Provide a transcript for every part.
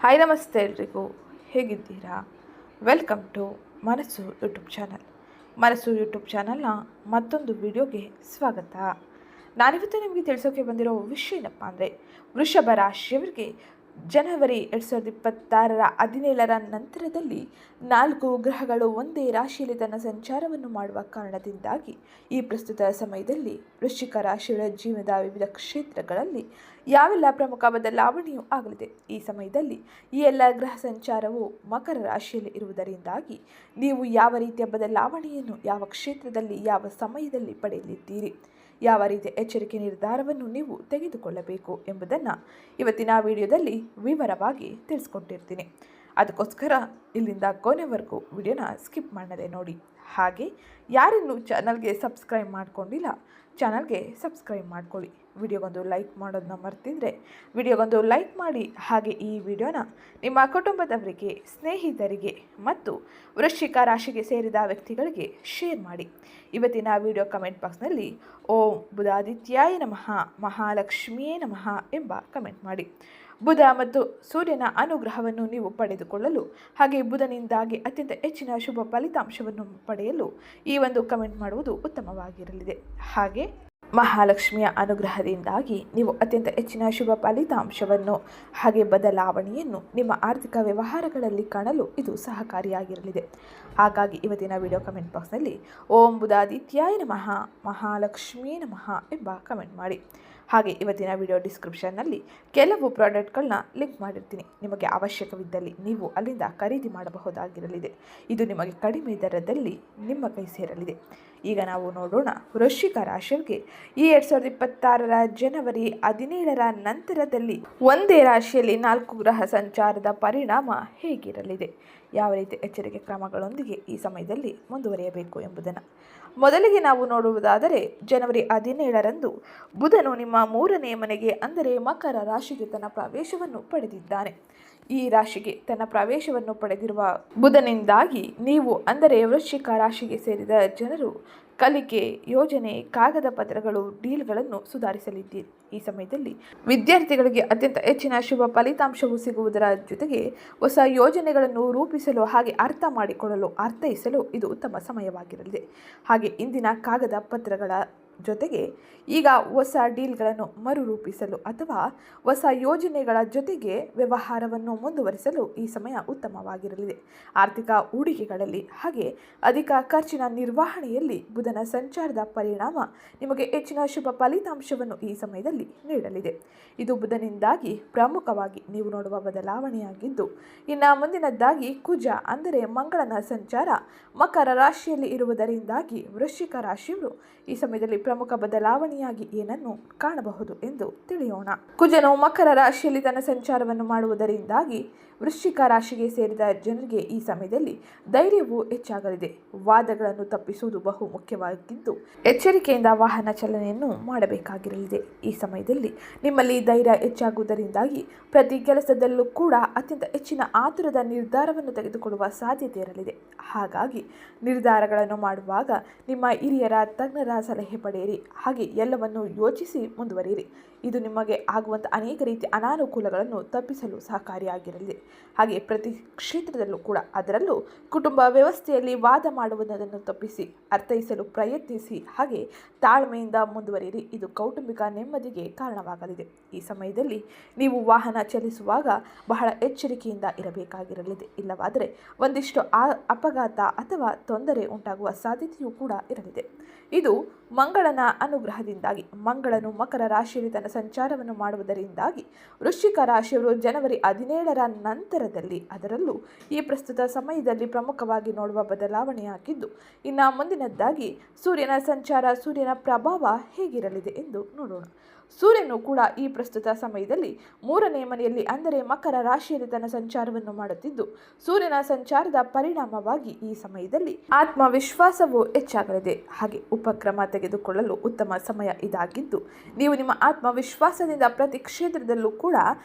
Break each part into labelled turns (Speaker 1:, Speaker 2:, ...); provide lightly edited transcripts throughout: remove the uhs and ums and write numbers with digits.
Speaker 1: Hi ನಮಸ್ತೆ ಎಲ್ರಿಗೂ, ಹೇಗಿದ್ದೀರಾ? ವೆಲ್ಕಮ್ ಟು ಮನಸ್ಸು ಯೂಟ್ಯೂಬ್ ಚಾನಲ್. ಮನಸ್ಸು ಯೂಟ್ಯೂಬ್ ಚಾನಲ್ನ ಮತ್ತೊಂದು ವಿಡಿಯೋಗೆ ಸ್ವಾಗತ. ನಾನಿವತ್ತು ನಿಮಗೆ ತಿಳಿಸೋಕೆ ಬಂದಿರೋ ವಿಷಯ ಏನಪ್ಪ ಅಂದರೆ, ವೃಷಭ ರಾಶಿಯವರಿಗೆ ಜನವರಿ 2026 17ರ ನಂತರದಲ್ಲಿ 4 ಗ್ರಹಗಳು ಒಂದೇ ರಾಶಿಯಲ್ಲಿ ತನ್ನ ಸಂಚಾರವನ್ನು ಮಾಡುವ ಕಾರಣದಿಂದಾಗಿ ಈ ಪ್ರಸ್ತುತ ಸಮಯದಲ್ಲಿ ವೃಶ್ಚಿಕ ರಾಶಿಯವರ ಜೀವನದ ವಿವಿಧ ಕ್ಷೇತ್ರಗಳಲ್ಲಿ ಯಾವೆಲ್ಲ ಪ್ರಮುಖ ಬದಲಾವಣೆಯೂ ಆಗಲಿದೆ. ಈ ಸಮಯದಲ್ಲಿ ಈ ಎಲ್ಲ ಗ್ರಹ ಸಂಚಾರವು ಮಕರ ರಾಶಿಯಲ್ಲಿ ಇರುವುದರಿಂದಾಗಿ ನೀವು ಯಾವ ರೀತಿಯ ಬದಲಾವಣೆಯನ್ನು ಯಾವ ಕ್ಷೇತ್ರದಲ್ಲಿ ಯಾವ ಸಮಯದಲ್ಲಿ ಪಡೆಯಲಿದ್ದೀರಿ, ಯಾವ ರೀತಿಯ ಎಚ್ಚರಿಕೆ ನಿರ್ಧಾರವನ್ನು ನೀವು ತೆಗೆದುಕೊಳ್ಳಬೇಕು ಎಂಬುದನ್ನು ಇವತ್ತಿನ ವಿಡಿಯೋದಲ್ಲಿ ವಿವರವಾಗಿ ತಿಳಿಸ್ಕೊಟ್ಟಿರ್ತೀನಿ. ಅದಕ್ಕೋಸ್ಕರ ಇಲ್ಲಿಂದ ಕೊನೆವರೆಗೂ ವಿಡಿಯೋನ ಸ್ಕಿಪ್ ಮಾಡದೆ ನೋಡಿ. ಹಾಗೆ ಯಾರಿನ್ನೂ ಚಾನಲ್ಗೆ ಸಬ್ಸ್ಕ್ರೈಬ್ ಮಾಡ್ಕೊಂಡಿಲ್ಲ, ಚಾನಲ್ಗೆ ಸಬ್ಸ್ಕ್ರೈಬ್ ಮಾಡ್ಕೊಳ್ಳಿ. ವಿಡಿಯೋಗೊಂದು ಲೈಕ್ ಮಾಡೋದನ್ನ ಮರ್ತಿದ್ರೆ ವಿಡಿಯೋಗೊಂದು ಲೈಕ್ ಮಾಡಿ. ಹಾಗೆ ಈ ವಿಡಿಯೋನ ನಿಮ್ಮ ಕುಟುಂಬದವರಿಗೆ, ಸ್ನೇಹಿತರಿಗೆ ಮತ್ತು ವೃಶ್ಚಿಕ ರಾಶಿಗೆ ಸೇರಿದ ವ್ಯಕ್ತಿಗಳಿಗೆ ಶೇರ್ ಮಾಡಿ. ಇವತ್ತಿನ ವಿಡಿಯೋ ಕಮೆಂಟ್ ಬಾಕ್ಸ್ನಲ್ಲಿ ಓಂ ಬುಧಾದಿತ್ಯಾಯ ನಮಃ, ಮಹಾಲಕ್ಷ್ಮಿಯೇ ನಮಃ ಎಂಬ ಕಮೆಂಟ್ ಮಾಡಿ. ಬುಧ ಮತ್ತು ಸೂರ್ಯನ ಅನುಗ್ರಹವನ್ನು ನೀವು ಪಡೆದುಕೊಳ್ಳಲು ಹಾಗೆ ಬುಧನಿಂದಾಗಿ ಅತ್ಯಂತ ಹೆಚ್ಚಿನ ಶುಭ ಫಲಿತಾಂಶವನ್ನು ಪಡೆಯಲು ಈ ಒಂದು ಕಮೆಂಟ್ ಮಾಡುವುದು ಉತ್ತಮವಾಗಿರಲಿದೆ. ಹಾಗೆ ಮಹಾಲಕ್ಷ್ಮಿಯ ಅನುಗ್ರಹದಿಂದಾಗಿ ನೀವು ಅತ್ಯಂತ ಹೆಚ್ಚಿನ ಶುಭ ಫಲಿತಾಂಶವನ್ನು ಹಾಗೆ ಬದಲಾವಣೆಯನ್ನು ನಿಮ್ಮ ಆರ್ಥಿಕ ವ್ಯವಹಾರಗಳಲ್ಲಿ ಕಾಣಲು ಇದು ಸಹಕಾರಿಯಾಗಿರಲಿದೆ. ಹಾಗಾಗಿ ಇವತ್ತಿನ ವಿಡಿಯೋ ಕಮೆಂಟ್ ಬಾಕ್ಸ್ನಲ್ಲಿ ಓಂ ಬುಧಾದಿತ್ಯಾಯ ನಮಃ, ಮಹಾಲಕ್ಷ್ಮಿಯೇ ನಮಃ ಎಂಬ ಕಮೆಂಟ್ ಮಾಡಿ. ಹಾಗೆ ಇವತ್ತಿನ ವಿಡಿಯೋ ಡಿಸ್ಕ್ರಿಪ್ಷನ್ನಲ್ಲಿ ಕೆಲವು ಪ್ರಾಡಕ್ಟ್ಗಳನ್ನ ಲಿಂಕ್ ಮಾಡಿರ್ತೀನಿ. ನಿಮಗೆ ಅವಶ್ಯಕವಿದ್ದಲ್ಲಿ ನೀವು ಅಲ್ಲಿಂದ ಖರೀದಿ ಮಾಡಬಹುದಾಗಿರಲಿದೆ. ಇದು ನಿಮಗೆ ಕಡಿಮೆ ದರದಲ್ಲಿ ನಿಮ್ಮ ಕೈ ಸೇರಲಿದೆ. ಈಗ ನಾವು ನೋಡೋಣ, ವೃಶ್ಚಿಕ ರಾಶಿಯವರಿಗೆ ಈ 2026 ಜನವರಿ 17ರ ನಂತರದಲ್ಲಿ ಒಂದೇ ರಾಶಿಯಲ್ಲಿ 4 ಗ್ರಹ ಸಂಚಾರದ ಪರಿಣಾಮ ಹೇಗಿರಲಿದೆ, ಯಾವ ರೀತಿ ಎಚ್ಚರಿಕೆ ಕ್ರಮಗಳೊಂದಿಗೆ ಈ ಸಮಯದಲ್ಲಿ ಮುಂದುವರಿಯಬೇಕು ಎಂಬುದನ್ನು ಮೊದಲಿಗೆ ನಾವು ನೋಡುವುದಾದರೆ, ಜನವರಿ 17ರಂದು ಬುಧನು ನಿಮ್ಮ 3ನೇ ಮನೆಗೆ ಅಂದರೆ ಮಕರ ರಾಶಿಗೆ ತನ್ನ ಪ್ರವೇಶವನ್ನು ಪಡೆದಿದ್ದಾನೆ. ಈ ರಾಶಿಗೆ ತನ್ನ ಪ್ರವೇಶವನ್ನು ಪಡೆದಿರುವ ಬುಧನಿಂದಾಗಿ ನೀವು ಅಂದರೆ ವೃಶ್ಚಿಕ ರಾಶಿಗೆ ಸೇರಿದ ಜನರು ಕಲಿಕೆ, ಯೋಜನೆ, ಕಾಗದ ಪತ್ರಗಳು, ಡೀಲ್ಗಳನ್ನು ಸುಧಾರಿಸಲಿದ್ದೀರಿ. ಈ ಸಮಯದಲ್ಲಿ ವಿದ್ಯಾರ್ಥಿಗಳಿಗೆ ಅತ್ಯಂತ ಹೆಚ್ಚಿನ ಶುಭ ಫಲಿತಾಂಶವು ಸಿಗುವುದರ ಜೊತೆಗೆ ಹೊಸ ಯೋಜನೆಗಳನ್ನು ರೂಪಿಸಲು ಹಾಗೆ ಅರ್ಥ ಮಾಡಿಕೊಳ್ಳಲು ಅರ್ಥೈಸಲು ಇದು ಉತ್ತಮ ಸಮಯವಾಗಿರಲಿದೆ. ಹಾಗೆ ಇಂದಿನ ಕಾಗದ ಪತ್ರಗಳ ಜೊತೆಗೆ ಈಗ ಹೊಸ ಡೀಲ್ಗಳನ್ನು ಮರುರೂಪಿಸಲು ಅಥವಾ ಹೊಸ ಯೋಜನೆಗಳ ಜೊತೆಗೆ ವ್ಯವಹಾರವನ್ನು ಮುಂದುವರಿಸಲು ಈ ಸಮಯ ಉತ್ತಮವಾಗಿರಲಿದೆ. ಆರ್ಥಿಕ ಹೂಡಿಕೆಗಳಲ್ಲಿ ಹಾಗೆ ಅಧಿಕ ಖರ್ಚಿನ ನಿರ್ವಹಣೆಯಲ್ಲಿ ಬುಧನ ಸಂಚಾರದ ಪರಿಣಾಮ ನಿಮಗೆ ಹೆಚ್ಚಿನ ಶುಭ ಫಲಿತಾಂಶವನ್ನು ಈ ಸಮಯದಲ್ಲಿ ನೀಡಲಿದೆ. ಇದು ಬುಧನಿಂದಾಗಿ ಪ್ರಮುಖವಾಗಿ ನೀವು ನೋಡುವ ಬದಲಾವಣೆಯಾಗಿದ್ದು, ಇನ್ನು ಮುಂದಿನದ್ದಾಗಿ ಕುಜ ಅಂದರೆ ಮಂಗಳನ ಸಂಚಾರ ಮಕರ ರಾಶಿಯಲ್ಲಿ ಇರುವುದರಿಂದಾಗಿ ವೃಶ್ಚಿಕ ರಾಶಿಯವರು ಈ ಸಮಯದಲ್ಲಿ ಪ್ರಮುಖ ಬದಲಾವಣೆಯಾಗಿ ಏನನ್ನು ಕಾಣಬಹುದು ಎಂದು ತಿಳಿಯೋಣ. ಕುಜನು ಮಕರ ರಾಶಿಯಲ್ಲಿ ತನ್ನ ಸಂಚಾರವನ್ನು ಮಾಡುವುದರಿಂದಾಗಿ ವೃಶ್ಚಿಕ ರಾಶಿಗೆ ಸೇರಿದ ಜನರಿಗೆ ಈ ಸಮಯದಲ್ಲಿ ಧೈರ್ಯವು ಹೆಚ್ಚಾಗಲಿದೆ. ವಾದಗಳನ್ನು ತಪ್ಪಿಸುವುದು ಬಹು ಮುಖ್ಯವಾಗಿದ್ದು, ಎಚ್ಚರಿಕೆಯಿಂದ ವಾಹನ ಚಲನೆಯನ್ನು ಮಾಡಬೇಕಾಗಿರಲಿದೆ. ಈ ಸಮಯದಲ್ಲಿ ನಿಮ್ಮಲ್ಲಿ ಧೈರ್ಯ ಹೆಚ್ಚಾಗುವುದರಿಂದಾಗಿ ಪ್ರತಿ ಕೆಲಸದಲ್ಲೂ ಕೂಡ ಅತ್ಯಂತ ಹೆಚ್ಚಿನ ಆತುರದ ನಿರ್ಧಾರವನ್ನು ತೆಗೆದುಕೊಳ್ಳುವ ಸಾಧ್ಯತೆ ಇರಲಿದೆ. ಹಾಗಾಗಿ ನಿರ್ಧಾರಗಳನ್ನು ಮಾಡುವಾಗ ನಿಮ್ಮ ಹಿರಿಯರ ತಜ್ಞರ ಸಲಹೆ ಪಡೆಯಿರಿ. ಹಾಗೆ ಎಲ್ಲವನ್ನು ಯೋಚಿಸಿ ಮುಂದುವರಿಯಿರಿ. ಇದು ನಿಮಗೆ ಆಗುವಂಥ ಅನೇಕ ರೀತಿಯ ಅನಾನುಕೂಲಗಳನ್ನು ತಪ್ಪಿಸಲು ಸಹಕಾರಿಯಾಗಿರಲಿದೆ. ಹಾಗೆ ಪ್ರತಿ ಕ್ಷೇತ್ರದಲ್ಲೂ ಕೂಡ, ಅದರಲ್ಲೂ ಕುಟುಂಬ ವ್ಯವಸ್ಥೆಯಲ್ಲಿ ವಾದ ಮಾಡುವುದನ್ನು ತಪ್ಪಿಸಿ ಅರ್ಥೈಸಲು ಪ್ರಯತ್ನಿಸಿ. ಹಾಗೆ ತಾಳ್ಮೆಯಿಂದ ಮುಂದುವರಿಯಿರಿ. ಇದು ಕೌಟುಂಬಿಕ ನೆಮ್ಮದಿಗೆ ಕಾರಣವಾಗಲಿದೆ. ಈ ಸಮಯದಲ್ಲಿ ನೀವು ವಾಹನ ಚಲಿಸುವಾಗ ಬಹಳ ಎಚ್ಚರಿಕೆಯಿಂದ ಇರಬೇಕಾಗಿರಲಿದೆ. ಇಲ್ಲವಾದರೆ ಒಂದಿಷ್ಟು ಅಪಘಾತ ಅಥವಾ ತೊಂದರೆ ಉಂಟಾಗುವ ಸಾಧ್ಯತೆಯೂ ಕೂಡ ಇರಲಿದೆ. ಇದು ಮಂಗಳನ ಅನುಗ್ರಹದಿಂದಾಗಿ. ಮಂಗಳನು ಮಕರ ರಾಶಿಯಲ್ಲಿ ತನ್ನ ಸಂಚಾರವನ್ನು ಮಾಡುವುದರಿಂದಾಗಿ ವೃಶ್ಚಿಕ ರಾಶಿಯವರು ಜನವರಿ 17ರ ನಂತರದಲ್ಲಿ, ಅದರಲ್ಲೂ ಈ ಪ್ರಸ್ತುತ ಸಮಯದಲ್ಲಿ ಪ್ರಮುಖವಾಗಿ ನೋಡುವ ಬದಲಾವಣೆಯಾಗಿದ್ದು, ಇನ್ನು ಮುಂದಿನದ್ದಾಗಿ ಸೂರ್ಯನ ಸಂಚಾರ, ಸೂರ್ಯನ ಪ್ರಭಾವ ಹೇಗಿರಲಿದೆ ಎಂದು ನೋಡೋಣ. ಸೂರ್ಯನು ಕೂಡ ಈ ಪ್ರಸ್ತುತ ಸಮಯದಲ್ಲಿ 3ನೇ ಮನೆಯಲ್ಲಿ ಅಂದರೆ ಮಕರ ರಾಶಿಯಲ್ಲಿ ತನ್ನ ಸಂಚಾರವನ್ನು ಮಾಡುತ್ತಿದ್ದು, ಸೂರ್ಯನ ಸಂಚಾರದ ಪರಿಣಾಮವಾಗಿ ಈ ಸಮಯದಲ್ಲಿ ಆತ್ಮವಿಶ್ವಾಸವು ಹೆಚ್ಚಾಗಲಿದೆ. ಹಾಗೆ ಉಪಕ್ರಮ ತೆಗೆದುಕೊಳ್ಳಲು ಉತ್ತಮ ಸಮಯ ಇದಾಗಿದ್ದು, ನೀವು ನಿಮ್ಮ ಆತ್ಮವಿಶ್ವಾಸದಿಂದ ಪ್ರತಿ ಕ್ಷೇತ್ರದಲ್ಲೂ ಕೂಡ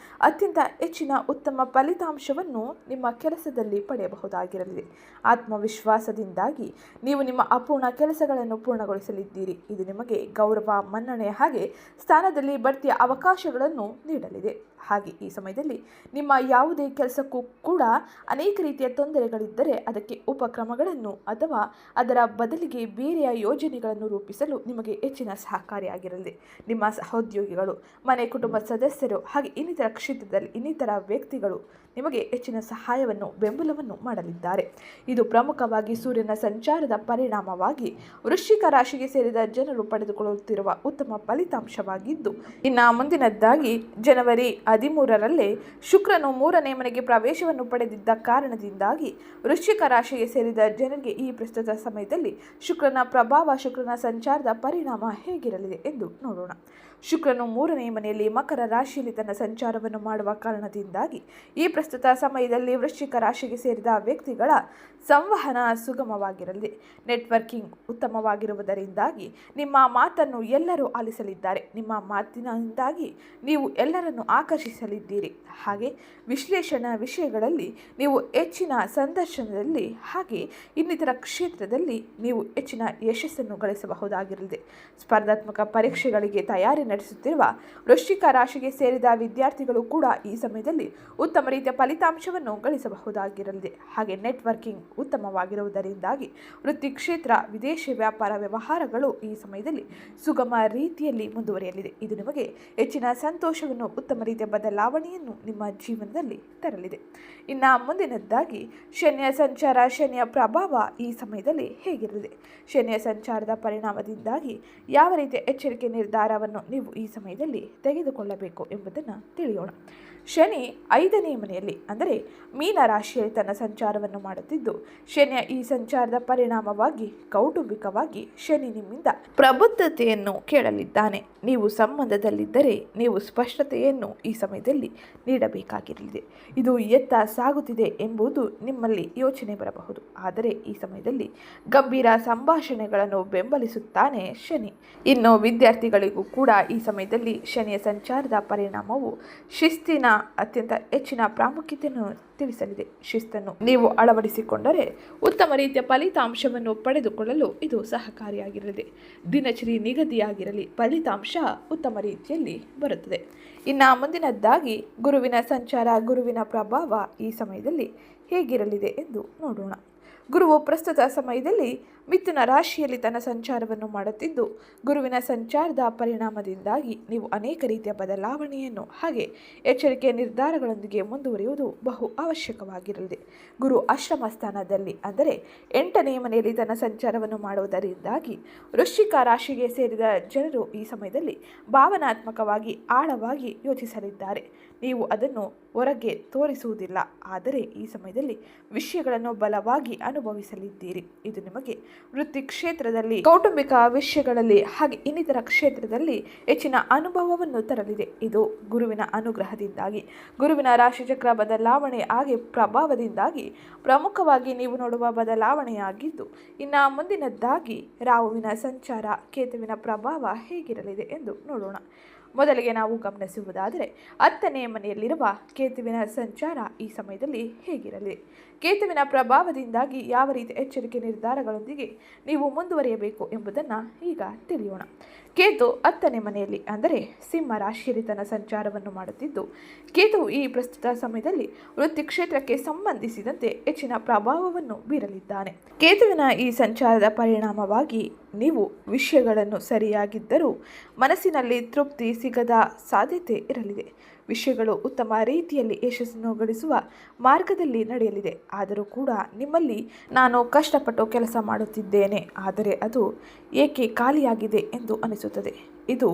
Speaker 1: ಅತ್ಯಂತ ಹೆಚ್ಚಿನ ಉತ್ತಮ ಫಲಿತಾಂಶವನ್ನು ನಿಮ್ಮ ಕೆಲಸದಲ್ಲಿ ಪಡೆಯಬಹುದಾಗಿರಲಿದೆ. ಆತ್ಮವಿಶ್ವಾಸದಿಂದಾಗಿ ನೀವು ನಿಮ್ಮ ಅಪೂರ್ಣ ಕೆಲಸಗಳನ್ನು ಪೂರ್ಣಗೊಳಿಸಲಿದ್ದೀರಿ. ಇದು ನಿಮಗೆ ಗೌರವ, ಮನ್ನಣೆ ಹಾಗೆ ಸ್ಥಾನದಲ್ಲಿ ಬಡ್ತಿಯ ಅವಕಾಶಗಳನ್ನು ನೀಡಲಿದೆ. ಹಾಗೆ ಈ ಸಮಯದಲ್ಲಿ ನಿಮ್ಮ ಯಾವುದೇ ಕೆಲಸಕ್ಕೂ ಕೂಡ ಅನೇಕ ರೀತಿಯ ತೊಂದರೆಗಳಿದ್ದರೆ ಅದಕ್ಕೆ ಉಪಕ್ರಮಗಳನ್ನು ಅಥವಾ ಅದರ ಬದಲಿಗೆ ಬೇರೆಯ ಯೋಜನೆಗಳನ್ನು ರೂಪಿಸಲು ನಿಮಗೆ ಹೆಚ್ಚಿನ ಸಹಕಾರಿಯಾಗಿರಲಿದೆ. ನಿಮ್ಮ ಸಹೋದ್ಯೋಗಿಗಳು, ಮನೆ ಕುಟುಂಬ ಸದಸ್ಯರು ಹಾಗೆ ಇನ್ನಿತರ ಕ್ಷೇತ್ರದಲ್ಲಿ ಇನ್ನಿತರ ವ್ಯಕ್ತಿಗಳು ನಿಮಗೆ ಹೆಚ್ಚಿನ ಸಹಾಯವನ್ನು ಬೆಂಬಲವನ್ನು ಮಾಡಲಿದ್ದಾರೆ. ಇದು ಪ್ರಮುಖವಾಗಿ ಸೂರ್ಯನ ಸಂಚಾರದ ಪರಿಣಾಮವಾಗಿ ವೃಶ್ಚಿಕ ರಾಶಿಗೆ ಸೇರಿದ ಜನರು ಪಡೆದುಕೊಳ್ಳುತ್ತಿರುವ ಉತ್ತಮ ಫಲಿತಾಂಶವಾಗಿದ್ದು, ಇನ್ನು ಮುಂದಿನದ್ದಾಗಿ ಜನವರಿ 13ರಲ್ಲೇ ಶುಕ್ರನು 3ನೇ ಮನೆಗೆ ಪ್ರವೇಶವನ್ನು ಪಡೆದಿದ್ದ ಕಾರಣದಿಂದಾಗಿ ವೃಶ್ಚಿಕ ರಾಶಿಗೆ ಸೇರಿದ ಜನರಿಗೆ ಈ ಪ್ರಸ್ತುತ ಸಮಯದಲ್ಲಿ ಶುಕ್ರನ ಪ್ರಭಾವ, ಶುಕ್ರನ ಸಂಚಾರದ ಪರಿಣಾಮ ಹೇಗಿರಲಿದೆ ಎಂದು ನೋಡೋಣ. ಶುಕ್ರನು 3ನೇ ಮನೆಯಲ್ಲಿ ಮಕರ ರಾಶಿಯಲ್ಲಿ ತನ್ನ ಸಂಚಾರವನ್ನು ಮಾಡುವ ಕಾರಣದಿಂದಾಗಿ ಈ ಪ್ರಸ್ತುತ ಸಮಯದಲ್ಲಿ ವೃಶ್ಚಿಕ ರಾಶಿಗೆ ಸೇರಿದ ವ್ಯಕ್ತಿಗಳ ಸಂವಹನ ಸುಗಮವಾಗಿರಲಿದೆ. ನೆಟ್ವರ್ಕಿಂಗ್ ಉತ್ತಮವಾಗಿರುವುದರಿಂದಾಗಿ ನಿಮ್ಮ ಮಾತನ್ನು ಎಲ್ಲರೂ ಆಲಿಸಲಿದ್ದಾರೆ. ನಿಮ್ಮ ಮಾತಿನಿಂದಾಗಿ ನೀವು ಎಲ್ಲರನ್ನು ಆಕರ್ಷಿಸಲಿದ್ದೀರಿ. ಹಾಗೆ ವಿಶ್ಲೇಷಣಾ ವಿಷಯಗಳಲ್ಲಿ ನೀವು ಹೆಚ್ಚಿನ ಸಂದರ್ಶನದಲ್ಲಿ ಹಾಗೆ ಇನ್ನಿತರ ಕ್ಷೇತ್ರದಲ್ಲಿ ನೀವು ಹೆಚ್ಚಿನ ಯಶಸ್ಸನ್ನು ಗಳಿಸಬಹುದಾಗಿರಲಿದೆ. ಸ್ಪರ್ಧಾತ್ಮಕ ಪರೀಕ್ಷೆಗಳಿಗೆ ತಯಾರಿ ನಡೆಸುತ್ತಿರುವ ವೃಶ್ಚಿಕ ರಾಶಿಗೆ ಸೇರಿದ ವಿದ್ಯಾರ್ಥಿಗಳು ಕೂಡ ಈ ಸಮಯದಲ್ಲಿ ಉತ್ತಮ ರೀತಿಯ ಫಲಿತಾಂಶವನ್ನು ಗಳಿಸಬಹುದಾಗಿರಲಿದೆ. ಹಾಗೆ ನೆಟ್ವರ್ಕಿಂಗ್ ಉತ್ತಮವಾಗಿರುವುದರಿಂದಾಗಿ ವೃತ್ತಿ ಕ್ಷೇತ್ರ, ವಿದೇಶಿ ವ್ಯಾಪಾರ ವ್ಯವಹಾರಗಳು ಈ ಸಮಯದಲ್ಲಿ ಸುಗಮ ರೀತಿಯಲ್ಲಿ ಮುಂದುವರಿಯಲಿದೆ. ಇದು ನಿಮಗೆ ಹೆಚ್ಚಿನ ಸಂತೋಷವನ್ನು, ಉತ್ತಮ ರೀತಿಯ ಬದಲಾವಣೆಯನ್ನು ನಿಮ್ಮ ಜೀವನದಲ್ಲಿ ತರಲಿದೆ. ಇನ್ನು ಮುಂದಿನದ್ದಾಗಿ ಶನಿಯ ಸಂಚಾರ, ಶನಿಯ ಪ್ರಭಾವ ಈ ಸಮಯದಲ್ಲಿ ಹೇಗಿರಲಿದೆ? ಶನಿಯ ಸಂಚಾರದ ಪರಿಣಾಮದಿಂದಾಗಿ ಯಾವ ರೀತಿಯ ಎಚ್ಚರಿಕೆ ನಿರ್ಧಾರವನ್ನು ನೀವು ಈ ಸಮಯದಲ್ಲಿ ತೆಗೆದುಕೊಳ್ಳಬೇಕು ಎಂಬುದನ್ನು ತಿಳಿಯೋಣ. ಶನಿ 5ನೇ ಮನೆಯಲ್ಲಿ ಅಂದರೆ ಮೀನ ರಾಶಿಯಲ್ಲಿ ತನ್ನ ಸಂಚಾರವನ್ನು ಮಾಡುತ್ತಿದ್ದು, ಶನಿಯ ಈ ಸಂಚಾರದ ಪರಿಣಾಮವಾಗಿ ಕೌಟುಂಬಿಕವಾಗಿ ಶನಿ ನಿಮ್ಮಿಂದ ಪ್ರಬುದ್ಧತೆಯನ್ನು ಕೇಳಲಿದ್ದಾನೆ. ನೀವು ಸಂಬಂಧದಲ್ಲಿದ್ದರೆ ನೀವು ಸ್ಪಷ್ಟತೆಯನ್ನು ಈ ಸಮಯದಲ್ಲಿ ನೀಡಬೇಕಾಗಿರಲಿದೆ. ಇದು ಎತ್ತ ಸಾಗುತ್ತಿದೆ ಎಂಬುದು ನಿಮ್ಮಲ್ಲಿ ಯೋಚನೆ ಬರಬಹುದು. ಆದರೆ ಈ ಸಮಯದಲ್ಲಿ ಗಂಭೀರ ಸಂಭಾಷಣೆಗಳನ್ನು ಬೆಂಬಲಿಸುತ್ತಾನೆ ಶನಿ. ಇನ್ನು ವಿದ್ಯಾರ್ಥಿಗಳಿಗೂ ಕೂಡ ಈ ಸಮಯದಲ್ಲಿ ಶನಿಯ ಸಂಚಾರದ ಪರಿಣಾಮವು ಶಿಸ್ತಿನ ಅತ್ಯಂತ ಹೆಚ್ಚಿನ ಪ್ರಾಮುಖ್ಯತೆಯನ್ನು ತಿಳಿಸಲಿದೆ. ಶಿಸ್ತನ್ನು ನೀವು ಅಳವಡಿಸಿಕೊಂಡರೆ ಉತ್ತಮ ರೀತಿಯ ಫಲಿತಾಂಶವನ್ನು ಪಡೆದುಕೊಳ್ಳಲು ಇದು ಸಹಕಾರಿಯಾಗಿರಲಿದೆ. ದಿನಚರಿ ನಿಗದಿಯಾಗಿರಲಿ, ಫಲಿತಾಂಶ ಉತ್ತಮ ರೀತಿಯಲ್ಲಿ ಬರುತ್ತದೆ. ಇನ್ನು ಮುಂದಿನದ್ದಾಗಿ ಗುರುವಿನ ಸಂಚಾರ, ಗುರುವಿನ ಪ್ರಭಾವ ಈ ಸಮಯದಲ್ಲಿ ಹೇಗಿರಲಿದೆ ಎಂದು ನೋಡೋಣ. ಗುರುವು ಪ್ರಸ್ತುತ ಸಮಯದಲ್ಲಿ ಮಿಥುನ ರಾಶಿಯಲ್ಲಿ ತನ್ನ ಸಂಚಾರವನ್ನು ಮಾಡುತ್ತಿದ್ದು, ಗುರುವಿನ ಸಂಚಾರದ ಪರಿಣಾಮದಿಂದಾಗಿ ನೀವು ಅನೇಕ ರೀತಿಯ ಬದಲಾವಣೆಯನ್ನು ಹಾಗೆ ಎಚ್ಚರಿಕೆಯ ನಿರ್ಧಾರಗಳೊಂದಿಗೆ ಮುಂದುವರಿಯುವುದು ಬಹು ಅವಶ್ಯಕವಾಗಿರಲಿದೆ. ಗುರು ಅಷ್ಟಮ ಸ್ಥಾನದಲ್ಲಿ ಅಂದರೆ 8ನೇ ಮನೆಯಲ್ಲಿ ತನ್ನ ಸಂಚಾರವನ್ನು ಮಾಡುವುದರಿಂದಾಗಿ ವೃಶ್ಚಿಕ ರಾಶಿಗೆ ಸೇರಿದ ಜನರು ಈ ಸಮಯದಲ್ಲಿ ಭಾವನಾತ್ಮಕವಾಗಿ ಆಳವಾಗಿ ಯೋಚಿಸಲಿದ್ದಾರೆ. ನೀವು ಅದನ್ನು ಹೊರಗೆ ತೋರಿಸುವುದಿಲ್ಲ, ಆದರೆ ಈ ಸಮಯದಲ್ಲಿ ವಿಷಯಗಳನ್ನು ಬಲವಾಗಿ ಅನುಭವಿಸಲಿದ್ದೀರಿ. ಇದು ನಿಮಗೆ ವೃತ್ತಿ ಕ್ಷೇತ್ರದಲ್ಲಿ, ಕೌಟುಂಬಿಕ ವಿಷಯಗಳಲ್ಲಿ ಹಾಗೆ ಇನ್ನಿತರ ಕ್ಷೇತ್ರದಲ್ಲಿ ಹೆಚ್ಚಿನ ಅನುಭವವನ್ನು ತರಲಿದೆ. ಇದು ಗುರುವಿನ ಅನುಗ್ರಹದಿಂದಾಗಿ, ಗುರುವಿನ ರಾಶಿಚಕ್ರ ಬದಲಾವಣೆ ಹಾಗೆ ಪ್ರಭಾವದಿಂದಾಗಿ ಪ್ರಮುಖವಾಗಿ ನೀವು ನೋಡುವ ಬದಲಾವಣೆಯಾಗಿದ್ದು, ಇನ್ನು ಮುಂದಿನದ್ದಾಗಿ ರಾಹುವಿನ ಸಂಚಾರ, ಕೇತುವಿನ ಪ್ರಭಾವ ಹೇಗಿರಲಿದೆ ಎಂದು ನೋಡೋಣ. ಮೊದಲಿಗೆ ನಾವು ಗಮನಿಸುವುದಾದರೆ 10ನೇ ಮನೆಯಲ್ಲಿರುವ ಕೇತುವಿನ ಸಂಚಾರ ಈ ಸಮಯದಲ್ಲಿ ಹೇಗಿರಲಿದೆ? ಕೇತುವಿನ ಪ್ರಭಾವದಿಂದಾಗಿ ಯಾವ ರೀತಿ ಎಚ್ಚರಿಕೆ ನಿರ್ಧಾರಗಳೊಂದಿಗೆ ನೀವು ಮುಂದುವರಿಯಬೇಕು ಎಂಬುದನ್ನು ಈಗ ತಿಳಿಯೋಣ. ಕೇತು 10ನೇ ಮನೆಯಲ್ಲಿ ಅಂದರೆ ಸಿಂಹ ರಾಶಿಯಲ್ಲಿ ತನ್ನ ಸಂಚಾರವನ್ನು ಮಾಡುತ್ತಿದ್ದು, ಕೇತು ಈ ಪ್ರಸ್ತುತ ಸಮಯದಲ್ಲಿ ವೃತ್ತಿ ಕ್ಷೇತ್ರಕ್ಕೆ ಸಂಬಂಧಿಸಿದಂತೆ ಹೆಚ್ಚಿನ ಪ್ರಭಾವವನ್ನು ಬೀರಲಿದ್ದಾನೆ. ಕೇತುವಿನ ಈ ಸಂಚಾರದ ಪರಿಣಾಮವಾಗಿ ನೀವು ವಿಷಯಗಳನ್ನು ಸರಿಯಾಗಿದ್ದರೂ ಮನಸ್ಸಿನಲ್ಲಿ ತೃಪ್ತಿ ಸಿಗದ ಸಾಧ್ಯತೆ ಇರಲಿದೆ. ವಿಷಯಗಳು ಉತ್ತಮ ರೀತಿಯಲ್ಲಿ ಯಶಸ್ಸನ್ನು ಗಳಿಸುವ ಮಾರ್ಗದಲ್ಲಿ ನಡೆಯಲಿದೆ. ಆದರೂ ಕೂಡ ನಿಮ್ಮಲ್ಲಿ ನಾನು ಕಷ್ಟಪಟ್ಟು ಕೆಲಸ ಮಾಡುತ್ತಿದ್ದೇನೆ, ಆದರೆ ಅದು ಏಕೆ ಖಾಲಿಯಾಗಿದೆ ಎಂದು ಅನಿಸುತ್ತದೆ. ಇದು